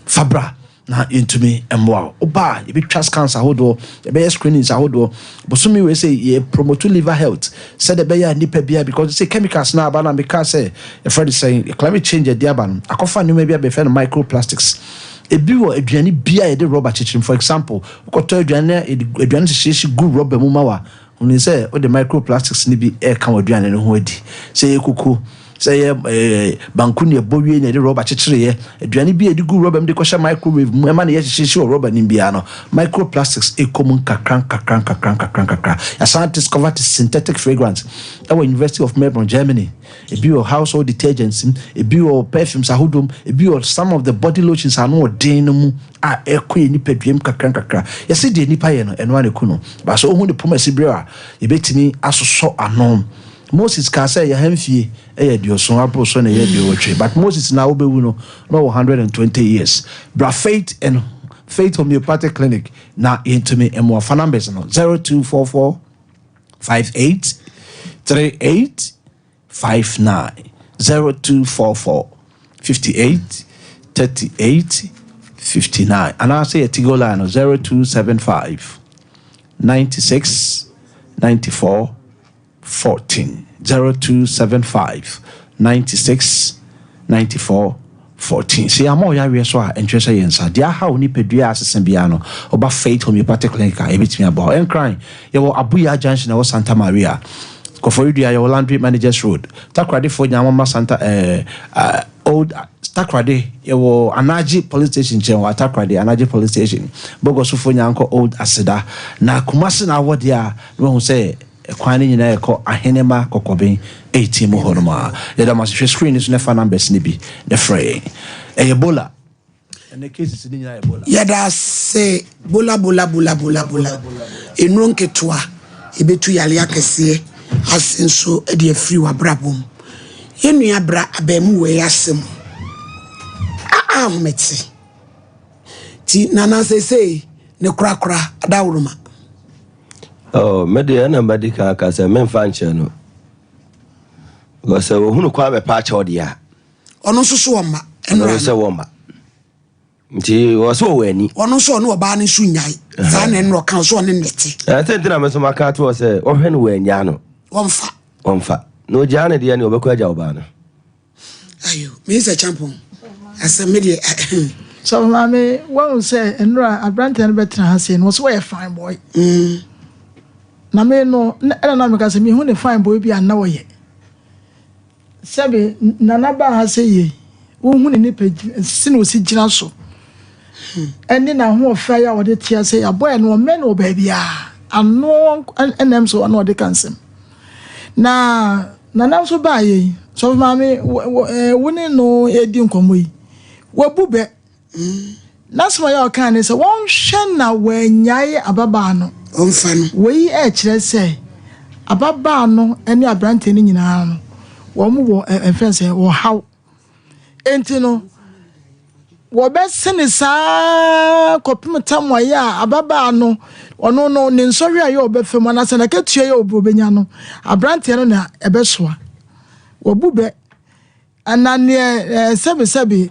Fabra na into me and wow. Oba, you be chest cancer hodo, the bear screenings hodo, but some we say ye promote liver health. Said the bear nipebia because you say chemicals now ban because say a friend is saying climate change a diaban. I can find you maybe a befriend microplastics. Ebi wo aduane bia ye de rubber chichim for example ukoto aduane chichi good rubber mu mawa oni say o de microplastics ni bi e kan aduane no ho adi say ekuku say banku ne bowie ne de rubber chichire ye aduane bia de good rubber mu de ko microwave mu ema ne ye chichi rubber ni bia no microplastics e common kakran ya scientists discovered synthetic fragrance at the University of Melbourne, Germany. A bill of household detergents, a bill of perfumes, a hoodum, a bill of some of the body lotions are no denum are equi ni pedrim kakra. You see the nipayeno and one kuno, but so when the pomasi bra, you bet me as so anon. Moses can say your hemfie, your son, Apple son, a year, but Moses now be no 120 years. Bra Faith and Faith Homeopathic Clinic now into me and more phone numbers 0244 58 38 59 0244 58 38 59 and I'll say a Tigo line 0275 96 94 14 0275 96 94 14. See, I'm all ya so interested in sa. Dia how ni pedua asesen bia no. Oba Faith Homeopathic Clinic e bitimi about. En crying. You will Abuya Junction or Santa Maria. Koforidua your Landry Managers Road. Takrade for Nyamama Santa old Takrade you will Anaji Police Station or Takrade Anaji Police Station. Bogoso for Nyanko Old Aseda. Na Kumasi na wodia no say kwani nyina ekọ ahenema kokoben 18 mu honoma yeda masihwe screen is nefa numbers ni bi the free Ebola and the cases ni nyina Ebola yeda say bola enro nketua ebetu yale akese asenso e de free wa brabom yenua bra abemu we asem meti ti nana say ne krakra adawruma. Oh, media na medical kasa men fanche no. Because hunu kwa be patch odia. Ono so woma. Ono so woma. Nti wo so wani. Ono so no oba ne su nyai. Za na no kan so ne neti. Tentina me so maka to say wo hwe no wanya no. Womfa. No jane dia ne obekwa ja oba no. Ayo, me is a champion. As a media. So, mammy, one will say, and a brand and better has seen was way a fine boy. Na me no, I don't know because me who the fine boy be a know ye. Sabi, Nanaba has say ye, who in the sin was it so. And then I won't fire or the tear say a boy and one man or baby. And no, and them so I know they can sing. Na so by ye. So, mammy, wouldn't know a dim come Wa bube. That's why your kind is a one shanna when yai ababano. Omfano. We say ababano any a brand in an one and fancy or how. Entino. What best send is a copimatam ya ababano or no, Ninsoria yo befemana and I get you bubeniano. A brand tenona a beswa. Wa bube. And then near Sabi.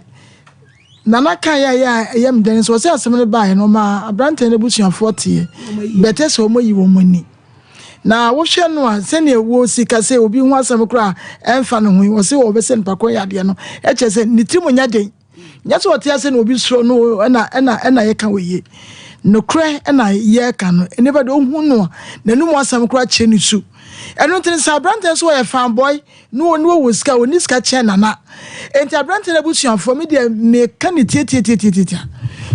Nana kaya yam Dennis was assembled by no ma Abrante and Bush and 40. Better so more you money. Now, what shall no send a war seeker say will be one some cry and fan we was so over sent Pacoya Diano. HS Nitimonia day. That's what Yasin will be so no and I can we. No cry and I ye can never do no. The no more some cry chin issue. And not in Sabrantes were a farm boy, no one was scout in this catcher. And Abranton Bush for me, they make candidate.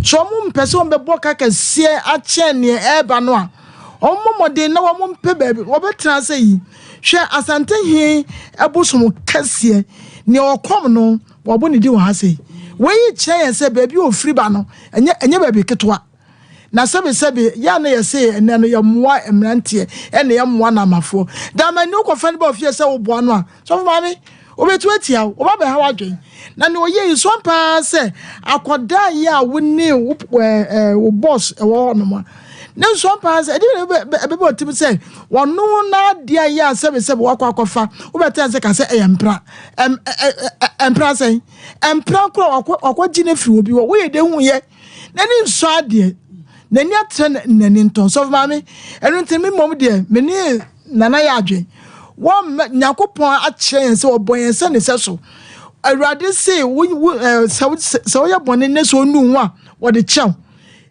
So, mum person be boka can see a chain near Ebanoa. Oh, Mamma, they know a mum baby, Robert Transay. Share as Anton here, a bosom cassia near common, what wouldn't do, I say. Where chair and say, baby, you free banner, and your baby catwa. Na sabi ya na yese ene no yamwa emrantie ene yamwa na mafo da ma no ko fan ba ofie se wo boa no a so mami obetu atia wo ba be ha wadwen na ne oye Sompa se akoda ya woni wo boss e wo no ma ne Sompa se e be otim se wono na dia ya sabi wo akwafa wo beta se ka se empra empra se empra kro akwaji na firi obi wo ye de hu ye na ni nso ade Nani atren nani nton so mami enu ntimi mom de meni nana ya adwen wo nyakopon a kire se obon se ne se so awurade se so ya bone ne so nu hu a wo de chew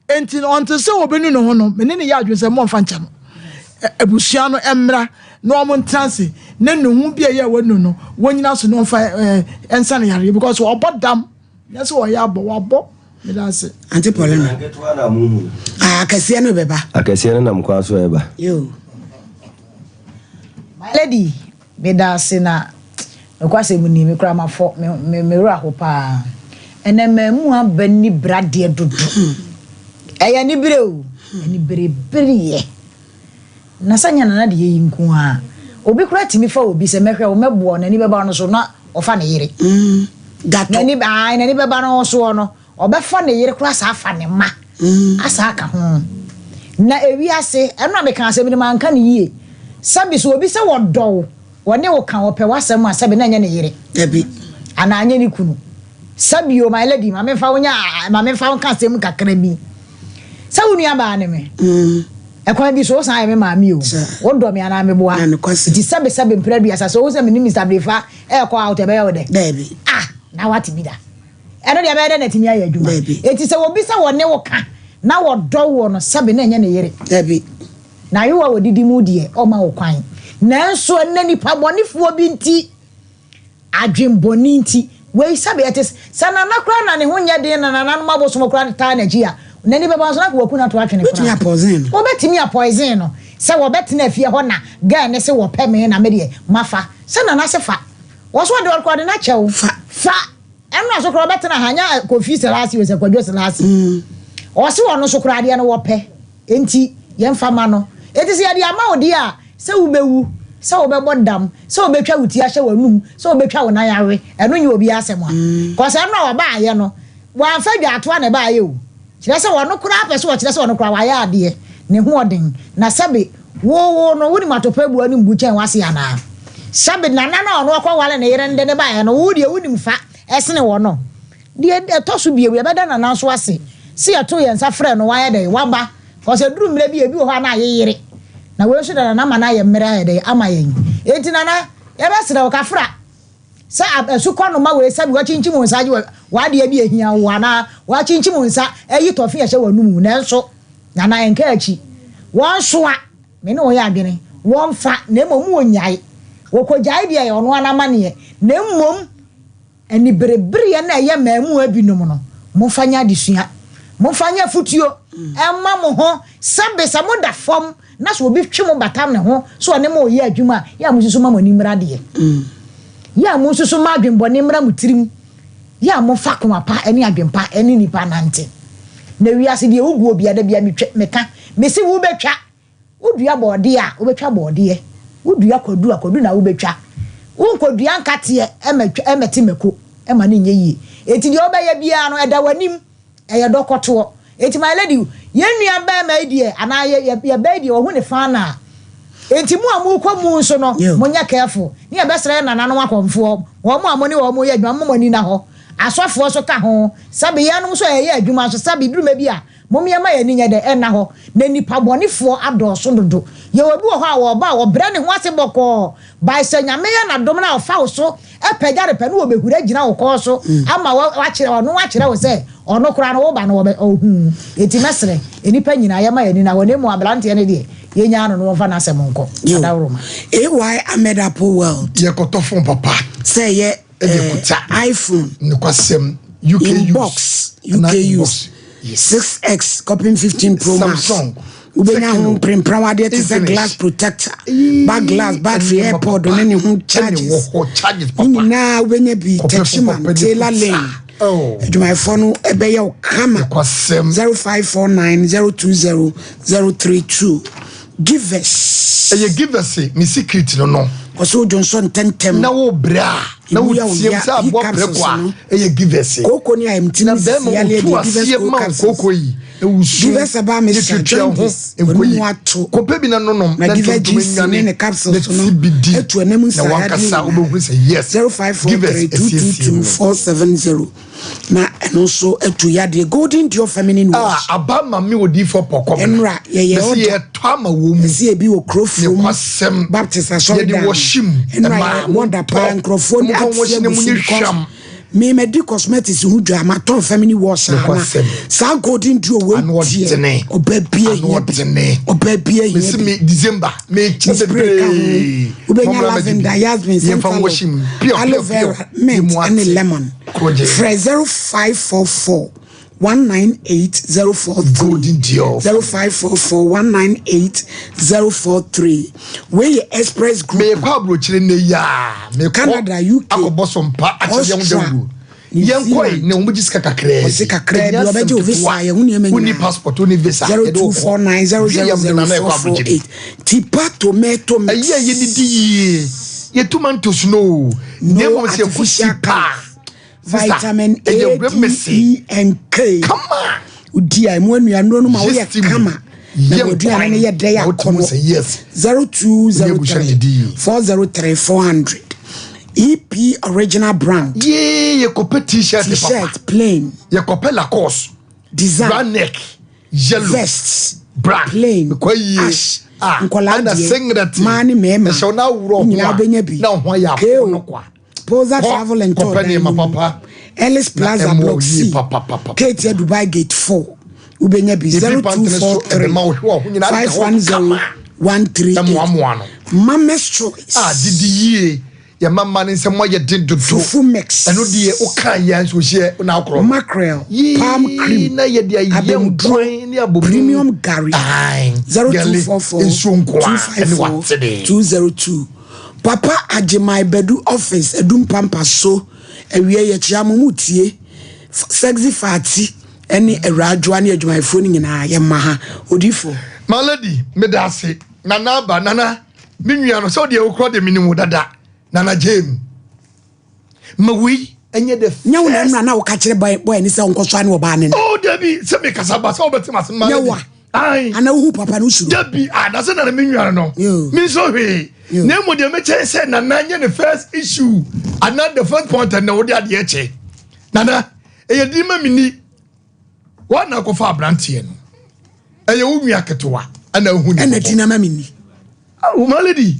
enti onto se obenu no ho no meni ne ya adwen se mo mfa ncha no ebusua no emra no mo ntanse ne nu hu bia ya wonu no wonyina so no mfa ensa ne yare because obodam yes wo ya bo That's it. Auntie Paulina. Akasia no beba. Akasia na mkwa so eba. Yo. My lady, medase na kwase mu ni me kra ma fo me ro ahopa. Ene mamu abani brade dodo. Eya ni bire o. Ani bire ye. Na sanya na de yi nku a. Obi kra timi fa obi se mehwe o mebo na ni beba no so na ofa na yire. Gato. Na ni beba no so no. Obefa ne yire kura sa afa ne ma asa aka ho na ewi ase eno ameka ase bi man kan yie sabi so obi se wodo wone wo kan ope wasem asabi na nya ne yire ebi ana anya ni kunu sabi o my lady ma me fa won kan asem kakra bi sa wonu aba ne me ekwa bi so san me ma mi o wodo me ana me boa ti sabi mpra bi asa so wo se me ni Mr. Brefa e kwa out e be yo de baby na what bi da eno dia be na timi aye adwuma eti se obi se wone wo ka na wo do wo no sabe na nya ne yere dabi na yo wo didi mu die o ma wo kwan na nso na nipa bonifuo bi nti adwemboni nti we sabe etes sana na kra na ne ho nya de na na no maboso mo kra ta na gia na ni baba so na ko kuna to atwene kra betimi poison wo betimi poison no se wo betina afie ho na ga ne se wo peme na me de mafa sana na se fa wo so de ko de na chew fa Emra so kro betina hanya confuse last we se kwadwo last o se wono so kro ade no wo pe enti yemfa ma no eti se ade ama odi a se wo bewu se wo bebodam se wo betwa wuti ahye wanum se wo betwa wona yawe eno nye obi asem a ko se emra wo ba aye no wa fa dwa ato na ba aye o kire se wono kro apese wo kire se wono kro wa ya ade ne ho odin na sabe wo no woni matopa bu ani mbu chen wase ana sabe na ono kwa wale ne yere nde ne ba aye no wo de woni mfa esene wono de tosu biewe beda na nanso ase se ato ye nsa frɛ no waye de waba ko se duru mre bi ho na ayeyere na we so da na ma na ye mre aye de ama yen enti na ye be sere o ka fra sa asukwa no ma we sa bi wa chinchi mo nsa wa de bi ehia wa na wa chinchi mo nsa eyi tofi ya hye wanum na nso na na enka achi won so a me ne wo ya adwene won fa na mom wo nyai wo ko jai bia ya ono anama ne na mom ani berebere ya na ye mamu abinom no mo fanya disua mo fanya futuo emma mo ho sabe sa mo da fom na so obi twe mo batam ne ho so ne mo ye adwuma ya mo susu ma mo ni mrade ya mo susu ma adwembo ne mra mutirim ya mo fa ko apa eni adwempa eni nipa nante na wiase de ugu obi ada bia meka mesi wo betwa udua bode a wo betwa bode udua kwadu na wo betwa unkodua nkate emeti meko ema ne nyeye eti de obeye bia no eda wanim eye dokoto eti my lady yenua ba ma die ana ye ba die ohu ne fa na eti mu amu kwa mu nso no munya careful ne ye besere na nanu akomfo wo mu amoni wo mu ye adwuma mo ni na ho asofo so ka ho sabe yanum so ye adwuma so sabe duruma bi a mom ye ma ye ni nye de enna ho na nipa bonefo adoso dodo ye obi wo ho a wo ba wo bre ne ho ase boko by sanyame ye na dom na ofa wo so epegare pe no obehura gina wo ko so ama wa kire wo se ono kura no wo ba no ohu eti mesre enipa nyina ye ma ye ni na wo ne mu ablante ne de ye nya no no fa na asem nko adawroma why Ahmed Apple World ye ko to phone papa say ye iPhone ne kwasem UK box UK use 6X copying 15 Pro Max Samsung ubenya hon prempra wade to the glass protector back glass battery airpod on any hon charges na ubenya bi Texman Taylor Lane my phone ebeya kama 0549020032 give us me secret no Koso Johnson tentem na wo bra na wo tiem sa abo prekwa give us koko ni amtini ya le give us koko yi give us aba me enko kope bi na nonom na give us ne capsules no etu enemu sa ya wakasa obohu say yes 0543222470 na eno so etu ya de golden dio feminine wash aba ma me odi for pokop enra ye to ama wo mu si ebi wo Grofynn baptist asori da enra wonder pa microphone me medi cosmetics hu dwa ma ton feminine wash sa golden dio we obabie me December me chimbe ubenya lavender yasmin aloe vera mint and lemon fresh 0544 198043 golden deal 0544198043 where express group me pablo chire ne ya me Canada UK akobosompa achye yamdawu yenkoi ne umujisika kakre bi obeje visa ye hunu emenya uni passport uni visa 0249000448 tipa tomato mix aye ye didi ye tomatoes no ne mo se kushika vitamin A, D, E, and K. Come on. Udia mwenu ya nonu ma uya kama. Na udia nani ya daya kono. 0203-403-400. EP original brand. Yeah, ye kope t-shirt. T-shirt plain. Ye kope Lacoste. Design. Brown neck. Yellow. Vests. Brown. Plain. Ash. Nkola die. Mani mema. So na uro. Nyina benyebi. Na ho ya kono kwa. Posa Travel and Tour. Papa. Ellis Plaza Block C. Katia Dubai Gate 4. Ubenya B 0243-510-138. Mama's Choice. Didi ye. Ya mama ni se mo ye din do. Fufu mix. Eno die o kan ya so share na akro. Mackerel. Palm cream. Na ye dia ye drawing ni abomu. Premium Gary. 0244-254-202. Papa Ajimai Bedu office Edum Pampa so ewie ye chiamu mutie sexy fati eni eradwa ne adwuma phone nyina ye maha odifo my lady me da se nana ba nana minua no so de ukro de minimu dada nana jam mawi enye de nyawo na wo ka kire boy ni se onkoso ane oba ne oh debi se me kasaba so obetima se ma nyawa ai ana hu papa no suru debi na se na minua no min so hwe na mo de me che se nana nye the first issue and not the first point and na wo de ade eche nana eye di ma mini wa na ko fa brantie no eye wo nua ketewa ana hu ni ana di na ma mini oh my lady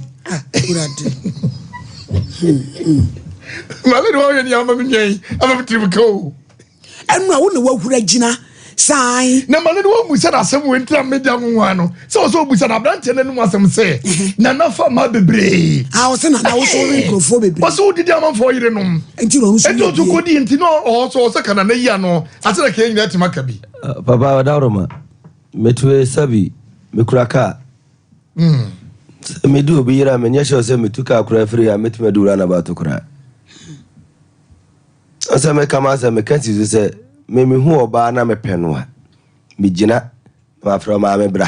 urade Malady wa ni ama minyen ama tribiko enu a wo na wahura gina sai na malady wa musa na asem we ntra media nwa no so busa na brante na nu asem se na nafa ma bebre wo se na wo so rin krofo bebre wo so didi ama fo yire no enti no so enti to kodi enti no so kana na yi ano ase na ke nyina tima kabi papa wadawroma metwe sabi mekuraka medu obi yira menye sho se metuka akura free ya metime dura na bato kura asa me kama sa me kanti se me hu oba na me penwa me gina ma fra ma me bra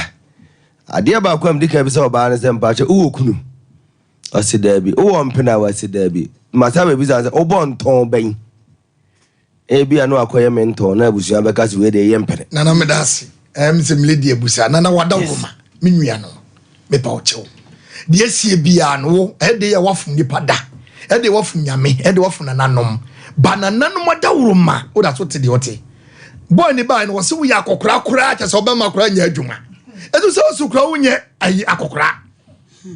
ade ba kwam dika bi se oba na se mpache uwo kunu osidabi uwo mpena wasidabi masa be bi za obo nton ben ebi anu akoye menton na busu abeka se we de yempene na me dasi se mledi abusa na wadawroma me nua no me pa ochew de asie bia no ede ya wafum nipa da ede wafum nyame ede wafum nananom banananom adawroma oda so te de ote boy ni ba no wose wo ya akokora kora cha so ba makora nya adwuma edu so so kora wonye ayi akokora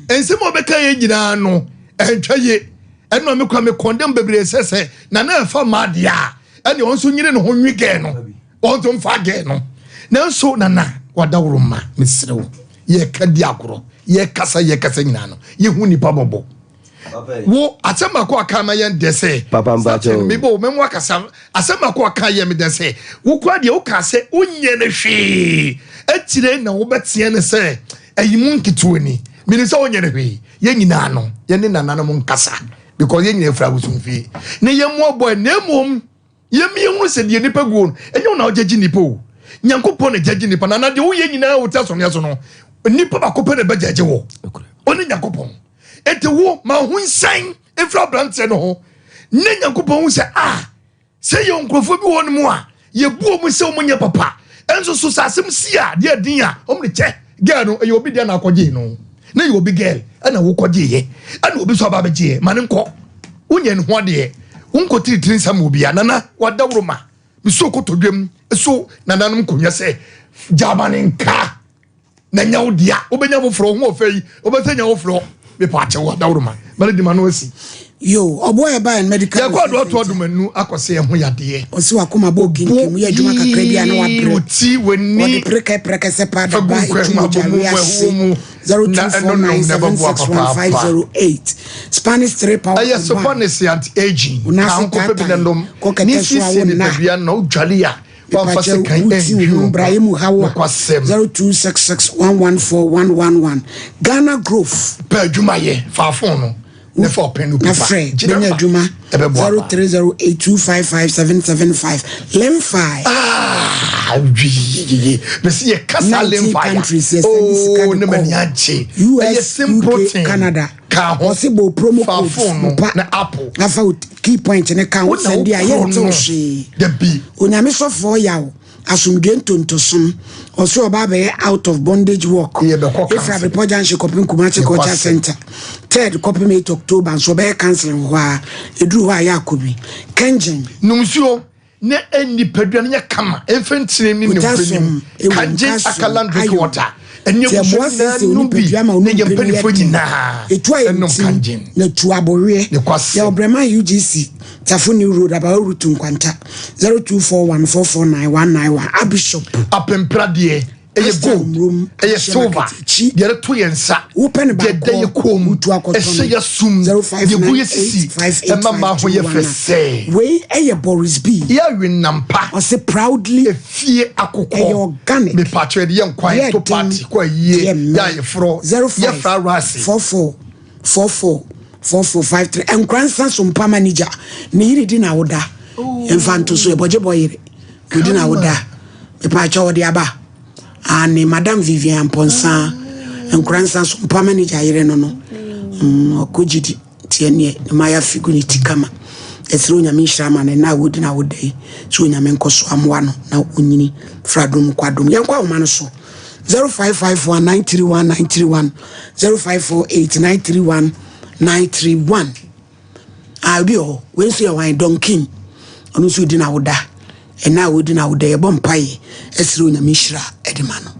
ensem obeka ye nyina no entwaye eno me kwa me condemn bebre sese na na fa madia ene won so nyire no ho nwige no won so mfa ge no na so nana wadawroma misrewo ye kadi akoro ye kasa nyina no ye hu nipa bobo wo asema ko aka ma ye ndese papa mbacho me bo memo akasa asema ko aka ye me dese wo kwa de wo ka se onye ne hwe atire na wo betie ne se ayimu nkituoni me ne se onye ne hwe ye nyina no ye ne nana no nkasa because ye nyina fra busumfi ne ye mo boy na mom ye mi hu se de nipa guo enye na ojeji nipa o nyankopon na jeji nipa na de wo ye nyina wo ta so ne so no nipa ba ko pere bejeje wo oni nyankopon ete wo ma hu nsan efra brante no ho ne nyankopon hu se se ye nkrofo bi won mu a ye buo mu se omunye papa enso so sasem sia de adin a omne che girl no ye obi de na akoje no na ye obi girl ana wo koje ye ana obi so ba beje ma ne nko unye ne ho de unko tiri nsam obi anana wadawroma mi so ko todwem so nananom konya se jamani nka na nyawo dia obenya wo fro ho ofei obesenya wo fro me pa che wo dawroma bale di manu asi yo obo e ba medical ya kwa do to adumanu akose ho yade osi wakoma bo kinkim ye adwuma kakra bia na wabre oti weni preke se pa da ba etumo jare ase 0249761508 Spanish 3 power aye Spanish anti-aging na ko pe binandom ni sisi ni bia na udwalia Pamfase kan Ibrahim Hawa 0266114111 Ghana Growth per Jumaye fa phone no ne for penu papa Ghana Juma 0308255775 Lemfi Messi ye kasa Lemfi oh ne mani ache US UK Canada possible promo code na Apple afa key point ne kan send dia ye to hwe the b onyame so for yawo asumdwe ntontosom oso oba be out of bondage work if I report janshi kopin kumache culture center 3rd copy 8 October so be cancel ho a eduru ho a yakobi kenjen numsuo ne eni pedua ne kama enfentire ni nfenim kanje akaland drink water enye nubi ne yempeni fojina etu na tuabore ya obrema UGC Tafuni Road about route nkwanta 0241449191 Abishop apempradie eye gold eye silver yere to yensa open ba ye kom ese ye sum ye buye sisi e mama ho ye fese we eye Boris B ya winampa o se proudly efie akokọ eye organic me patwe de ye nkwan to party kwa ye ya ye fro ye fra rasi 4453 enkransa Sompa manager ne yiri di na woda emfanto so eboje boyire kudi na woda me pa cha wodi aba ani madam Vivian Ponsa enkransa Sompa manager yire no okojidi tiene maya figuni tikama esro nyame nhrama na wodi na woda yi so nyame nkoso amwa no na onyini fradom kwadom yankwa wo man so 0551931931 0548931931 Adio when see wine donking onu so di na woda e na wodi na woda e bompaye esiro nyame hira edema no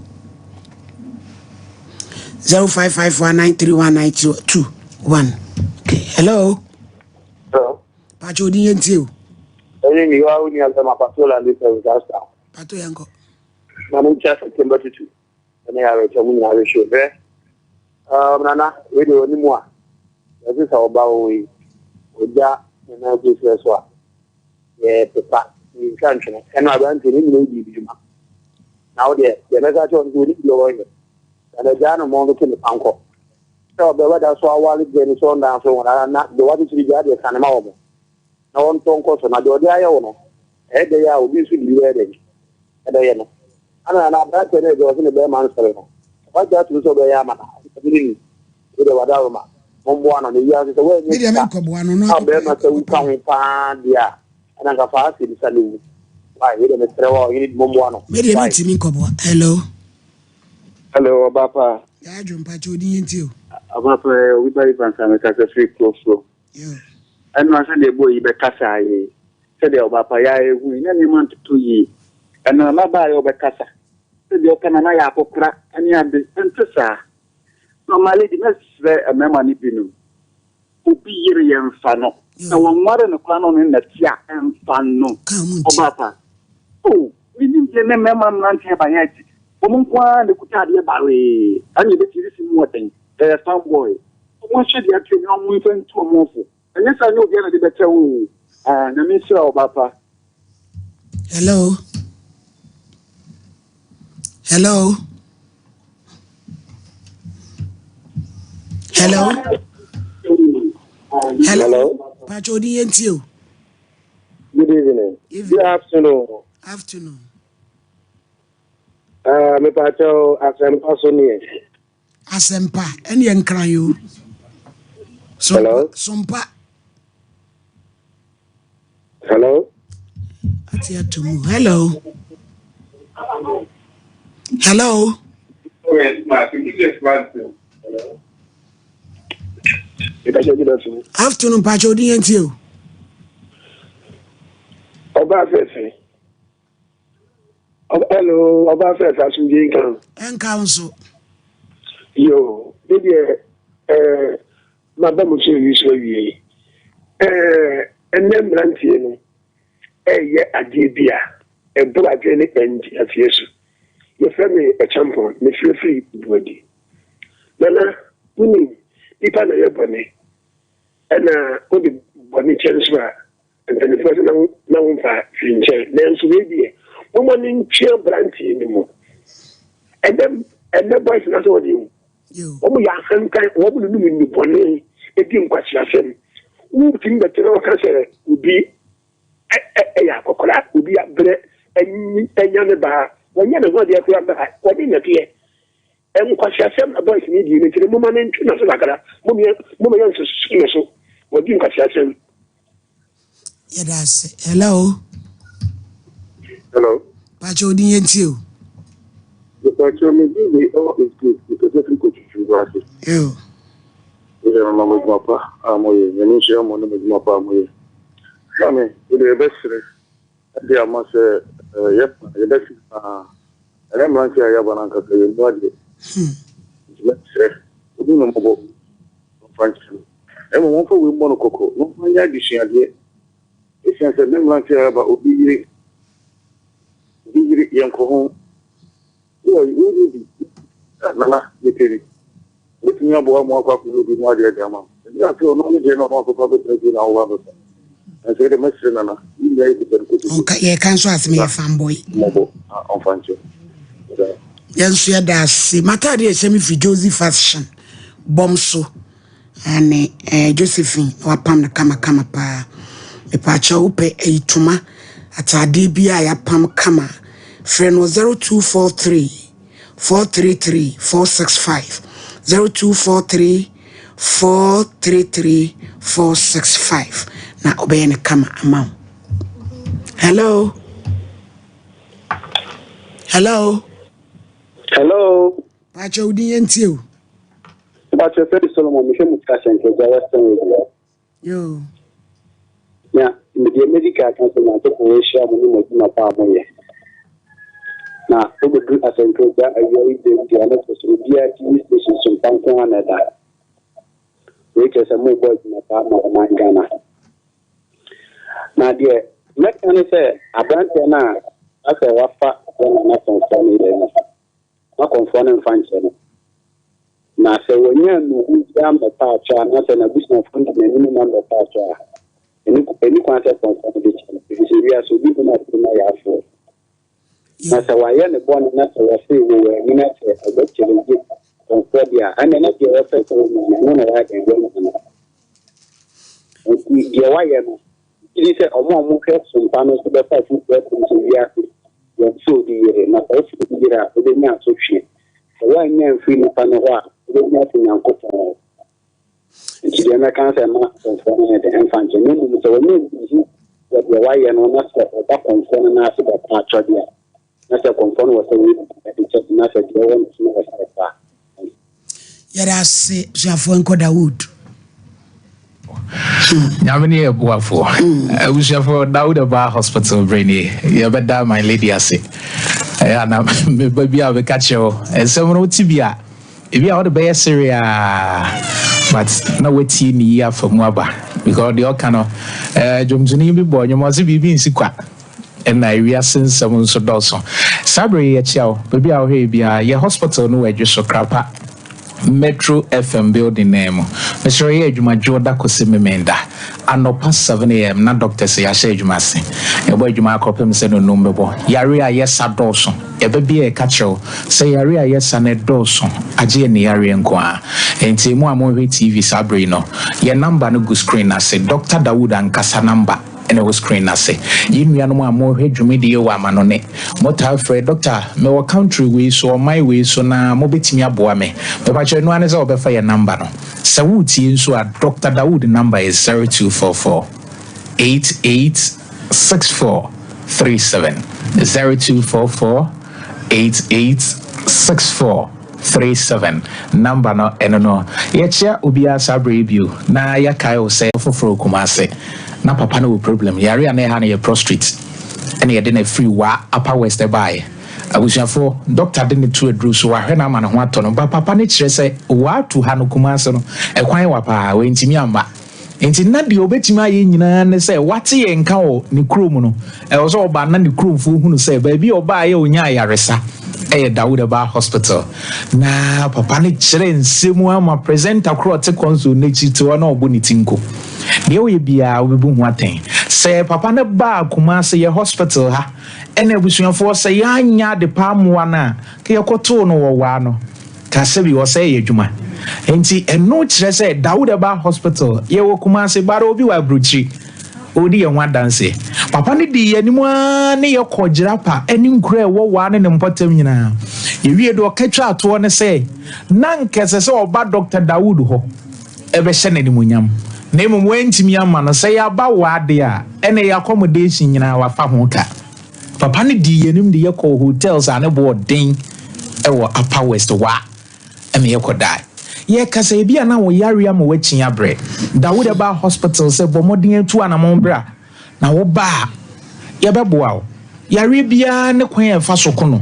0551931921 okay hello Pacho di yentio. Any you are only as a patrol and this disaster. Pato yanko. Mamucha September 2. And I have a Chamun show there. Nana, we do any more. That is our bowie. Oja, and I do this one. Yeah, Papa, in country. And I went to him, maybe. Now, the message on good your and a Jan among the uncle. So, the weather so while it gets on down, so I'm not the water to the other animal. No one phone calls on a door. Head they are obviously ready. And I know. And I'm not telling you, in the bear man's salon. What that was over Yamana? With the Wadama. One on the years is away. Medium Cobuano, no, bear must have come pan, yeah. And I'm a fast in the saloon. Why, we don't throw in Momoano. Medium Cobo. Hello. Hello, Papa. I don't Pacho di yentio. About we buy fans and a free close flow. And I said, the boy, the Casa, said the Papa, who in any month 2 years. And I'm not by over Casa. Said the Canana Pocra, and you have the Antessa. No, my lady, let's say a memory pinu. Who be here and fano. So one more than a canon in the Tia and fano. Papa. Oh, we didn't get a memory here by it. Woman, the Kutadia Barry, and you bet you listen more thing. There's some boy. One should be actually on moving to a morpho. And yes, I know the other better. And the Mr. Papa. Hello. Hello. Hello. Hello. Pacho di yentio. Good evening. Good afternoon. Afternoon. Me Pacho, Asempa Sonia. Asempa, any enkran you. Hello. Sompa. Hello. Atia to move. Hello. Hello. Afternoon, Pacho di yentio. Oba Fefe. Hello, Oba Fefe, Asunji Nkan. Council. Yo, maybe Madam Usually, and then Brantian, Adibia, a Buadenic and as yes. Your family a champion, may feel free, body. Nana, winning, Ipan a bunny, and what the bunny chance were, and then the person now fincher, then so maybe woman in chair Branty anymore. And then boys not all you. What we are what will do in the bonnet, a dim question. Who think that the cancer would be a coconut, would be a bread and young bar, when you're not there, what in the pier. And question a boys need you to the woman in Tunasaka, woman so. What do you question? Yes, hello. Hello. Pacho di yentio. The Pacho may be all is good because every coach is right. You. I'm with Papa. I'm with Venetia. I'm with Papa. I'm with Sammy. With the best. They are much, yep, the best. And I'm not sure I have an uncle. You know it. Let's say, we do know about Franklin. And we want to win Monococo. No, my addition idea. It's a name like about Obi. Young Cohon. You are Nana, you tell me. With me about more coffee will be more dear Gamma. You are so long again on the public in our level. And say the messenger, Nana. Okay, you can't ask me a fanboy. Mobile on Franklin. Yes, yeah, that's matter. They send me for Josie fashion. Bomso. And Josephine, or Pam the Kama pa. A patch ope a tuma at a DBI Pam Kama. Friend was 0243 433 465 0243 433 465. Now obey in a Kama amount. Hello. Hello. Hello. Pacho DNTU. But your face Solomon, Michelle Mutashan, because I was telling you. You. Yeah, in the medical council, I took away share money with my family. Now, I would do as a program, I will read the other person, DRT station, Sompa Nkomo, which is a mobile in my partner, my Ghana. na deɛ mɛka ne sɛ aberanteɛ no a asɛ wafa na kɔmfɔ no yɛ no na kɔmfɔ no mfa nkyɛ no na sɛ wɔnya nuhu bia mbɛpa atwa na sɛ n'abusuafo no de n'anim na mbɛpa atwa a ɛni kwan sɛ kɔmfɔ no de kyɛ no ɛfisɛ wiase obi bi na ɔtiri ma yɛ afoɔ na sɛ wayɛ ne bɔne na sɛ wɔse wɔwɔ ani na sɛ ɛbɛkyerɛ gye kɔmfɔ deɛ a ɛnɛ na deɛ wɔfɛ sɛ wɔmu no na wɔayɛ dɛndɛ no no nti deɛ wayɛ no ili sɛ ɔmo hwɛ Sompa no so bɛfa fufuo ɛkɔmso wiase yɛn so di yere na sɛ wofi di yere a wobɛnya aso hwie sɛ woanya mfiri nipa no hɔ a wobɛnya ase Nyankopɔn nti deɛ mɛka sɛ ma kɔmfɔ no yɛ de ɛmfa nkyɛn na mmom sɛ wɔnya ntihi wɔ deɛ wayɛ no na sɛ ɔba kɔmfɔ no na ase bɛpa atwɔdeɛ a na sɛ kɔmfɔ no wɔ sɛ wɔde kyɛ na sɛ deɛ wɔ no so wɔ sɛ bɛpa yɛde ase suafoɔ nkɔda wood Nyamini ebuafo. Abusuafo Daud Ba Hospital brainy. Yebeda my lady ase. Na me baby a be catch you. Ensem no tibia. Ebi a wo de be serious. But na weti ni ya famu aba because the okano jomzuni bi bo nyomoze bibi nsikwa. And I reason some so doso. Sabre ye chiao. Baby a wo he bia ye hospital no we so krapa. Metro FM building name. Mr. Ejuma Joda Kosimemenda. Anopa 7 a.m. na doctor say I say Jumasi. A boy Juma copem said no number. Yaria yes a dawson. A baby a catcher. Say Yaria yes and a dawson. A Jenny Arian Qua. And Timua Movi TV Sabrino. Your number no good screen. I say Dr. Dawood and Casa number. And it was screen I say, you know more media manone. Mota Fred Doctor, my country way so my way so na mobit me aboame. But no one is over for your number. So would so a Dr. Dawood number is 0244 886437 0244 886437 number no eno yechia ubia sabre bio na yakai o say foforo kumase. Na papa no problem yare na ha na prostrate ene ye de na free wa upper west by abusuafo doctor de ne to adru so wa hwe na ma ne ho ato no papa ne kire se wa to ha no kuma so no ekwan wa pa we ntimi amba enti na de obetimi aye nyina ne se wate ye nka o ne krom no e wo so oba na ne krom fu hunu se ba bi oba aye onya ayaresa e Dawood Ba Hospital na papa ne kire nsemu ama presenter kro te konso ne chito na obo ne tinko de o ye bia obebu hu aten se papa ne ba kuma se ye hospital ha ene busuafo se ya anya de pamoa na ke yekoto no wo wa no ka se bi wo se ye dwuma enti eno kire se Dawood Ba Hospital ye wo kuma se bara obi wa bruchi odi ye ho adanse papa ne di animu ne ye kɔgira pa eni nkura wo wa ne mpotam nyina ye wie do katwa ato ne se na nkese se oba Dr. Dawood ho ebe hye ne nimunyam na emu wentimi ama no se ya ba wade a ene ya accommodation nyina wa fa ho ka papa ne di yenim de ye kɔ hotels ane bo den ewo upper west wa eme ye kɔ dai ye kasa ebi ana wo yare am wo chinya bre Dawood Ba Hospital se bomoden atu anamon bra na wo ba ye beboa wo yare bia ne kwan fa so kono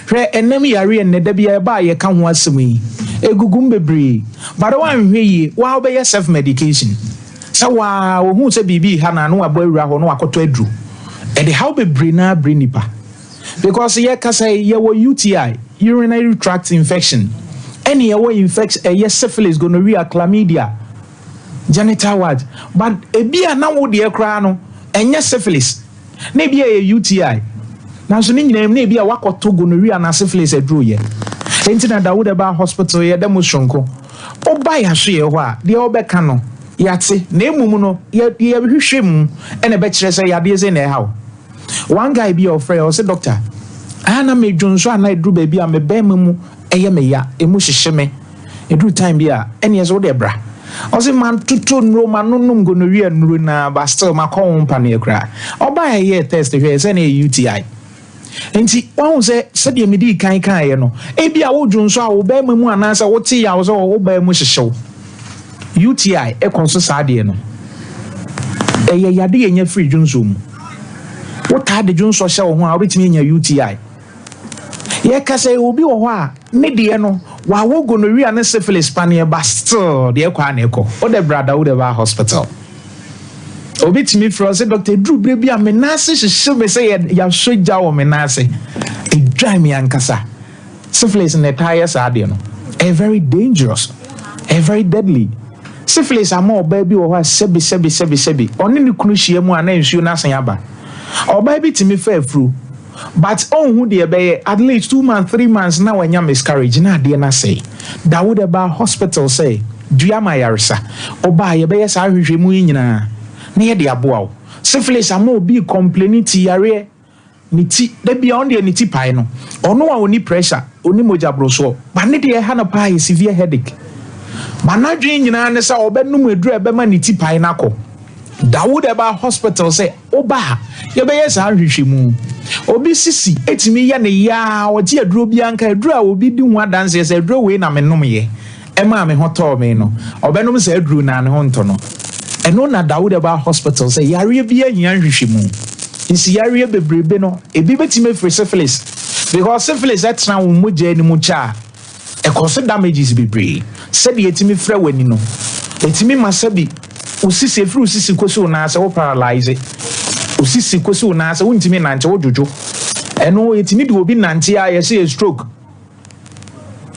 hwe enem yare ne da bia ba ye ka ho asemi egugum bebre but wan hwe yi wa obeye self medication sa wa wo hu se bibi ha na no abo awura ho no akoto adru e de how bebre na bre nipa because ye kasa ye wo UTI urinary tract infection any ye infection ye syphilis gonorrhea chlamydia genital ward but e bia na wo de kra no enye syphilis na bia ye UTI na so ni nyina na bia wakoto gonorrhea na syphilis adru ye enti na Dawood Ba Hospital ye dem shonko oba ya so ye ho a de obeka no yate na emum no ye hwehwem ene be kire se yade ze na ha one guy be of friend or say doctor ana me dwonso ana edru ba bia me ba mu eye me ya emu hyehye me edru time bia ene ye so de bra o say man tutu nro manunum gonorrhea nro na ba still makon pa na ekra oba ye test hwe se na UTI enti won se de medi kan ye no e bia wo dwonso a wo ba mu anansa wo ti ya wo so wo ba mu hyehyew UTI e konso saade no ye yade ye nya free dwonso mu wo ta de dwonso hye wo ho a obetimi nya UTI ye kase obi wo ho a ne de no wa wo gonorrhea ne syphilis panie ba still de kwa na eko o de brother Dawood Ba Hospital obi timi fro say Dr. Drew baby amenase hye me say ya soja wo menase it drive me ankasa syphilis in the tires ade no very dangerous very deadly syphilis ama baby wo ha sebi oni ni kunu hie mu ana nsuo na asan aba baby timi fa afru but who de be at least 2 months 3 months na wanya miscarriage na ade na say that would about hospital say duama yaresa oba ye be sa hwehwemu nyina na ye de aboa syphilis ama obi complaining ti yare ni ti da bia on de ni ti pai no ono a oni pressure oni moja broso ba ne de ha na pai severe headache manadwe nyina ne sa obenum eduru ebe ma ni ti pai na ko Dawood eba hospital say oba ye be yes ahwehwemu obi sisi etimi ye ne ya oje aduro bi anka aduro a obi di ho adanse say aduro we na menom ye ema me hoto me no obenum say aduro na ne ho nto no eno na Dawood eba hospital say yare bi ahia ahwehwemu nsi yare bebrebe no ebi betime free syphilis because syphilis etna wo moja ni mu cha e cause damages bebre said etimi frɛ wani no etimi masabi usisi efru usisi koso na ase wo paralyze usisi koso na ase wuntimi nante wo jojo eno etimi de obi nante a yese stroke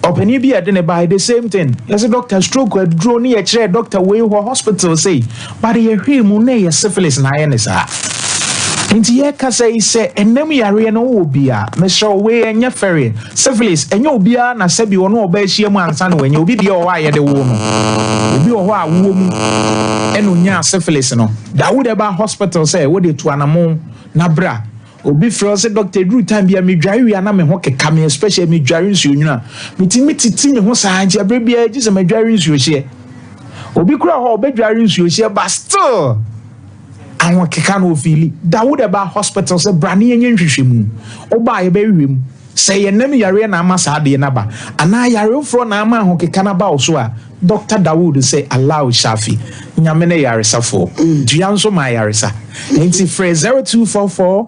opani bi ade ne by the same thing yese doctor stroke adro ne ye kire doctor we ho hospital say but ye hwemu na ye syphilis na ye ne sa nti ye ka say enem yare no obi a me show we enya ferry syphilis enya obi a na sabi wono oba ahia mu ansa na wenya obi de o ha ye de wo no obi o ho a wo mu eno nya syphilis no Dawood eba hospital say wo de to anamo na bra obi fro say Dr. Drew time bia me dware wi ana me ho keka me especially me dware nsuo nwuna mitimi titi me ho saa ntia bra bia gi se me dware nsuo hye obi kura ho obedware nsuo hye but still awon keka no fili Dawood eba hospital say brane yenye nhwehwemu oba ye be hwem say yenem yare na ama saa de na ba ana yare fro na ama ho keka na ba oso a Dr. Dawood say allow Shafi nyamene yaresa for duanso ma yaresa enti phrase 0244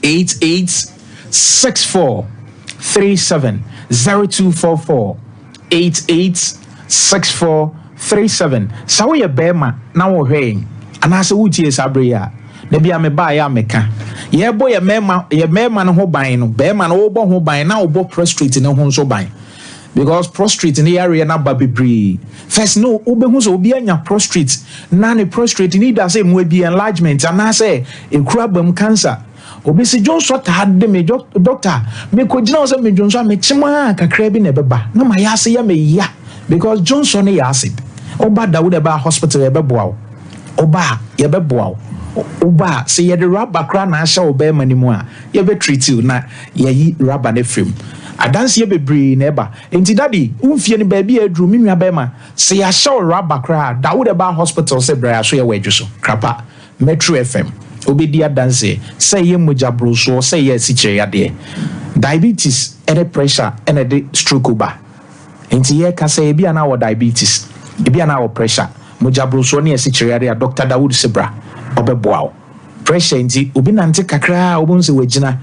886437 0244 886437 sawo ye bema na wo hwen anase wutie sabre ya da bia me ba ya meka ye bo ye mema no ho ban no bema no wo bo ho ban na wo bo prostrate no ho so ban because prostrate in the area na babibri first no obehu so obi anya prostrate na ne prostrate need as say mu bi enlargement and na say ekura bam cancer obi si Johnson ta de me doctor me ko gina so me Johnson me chima kakra bi na beba na ma ya se ya me ya because Johnson ya acid oba Dawood eba hospital e beboa oba ye beboa oba se ye de rubber kra na sha oba manimu a ye be treat you na ye yi rubber ne frame adanse ye bebre na eba enti daddy umfie ni ba bia adru minua ba ma se ya sha rubber kra Dawood eba hospital se bra so ye wedwo krapa Metro FM obedi adanse say ye mojabro so say ye sichire yade diabetes and pressure and the stroke ba enti ye ka say bia na wo diabetes bia na wo pressure mojabro so ne sichire yade Dr. Dawood Sebra obeboa pressure enti obi nante kakra obonse wagina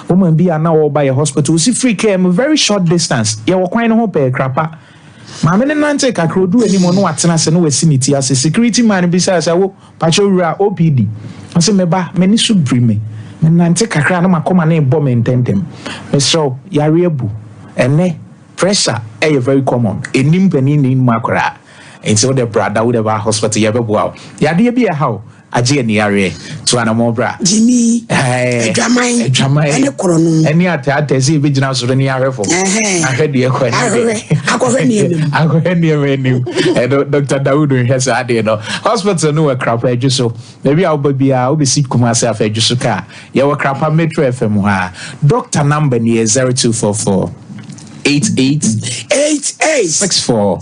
woman bia na wo ba ye hospital si free care very short distance ye wo kwan no ho pe krapa ma me nante kakra odu animo no atena se no wasiniti as security man bi say wo pachowura OPD ase me ba me ni subri me nante kakra na makoma na ebo me ntentem me so yare abu ene pressure very common enim pani ni makora enti wo de brother wo de ba hospital ye beboa yade bi e how aje ni yare to anamo bra Jimmy edwamai ene krono ene ata se be gina so ni yare fo ahwede e kwa ni emi Dr. Dawood has ade no hospital no we crap adjuso maybe I will be a obi sit kuma se afa adjuso ka ye we crapa Metro FM ha doctor number ni 0244 8864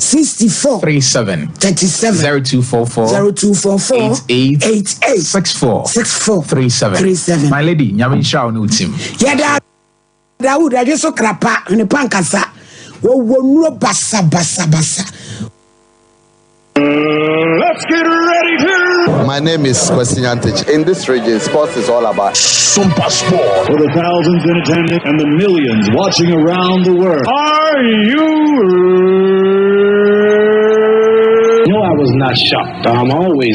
37 0244 my lady nyame show no team yeah Dawood I just krapa ne pankasa wo nuro basa let's get ready to. My name is Kwesinyantich. In this region, sports is all about Sompa Sport. For the thousands in attendance and the millions watching around the world. Are you? No, I was not shocked. I'm always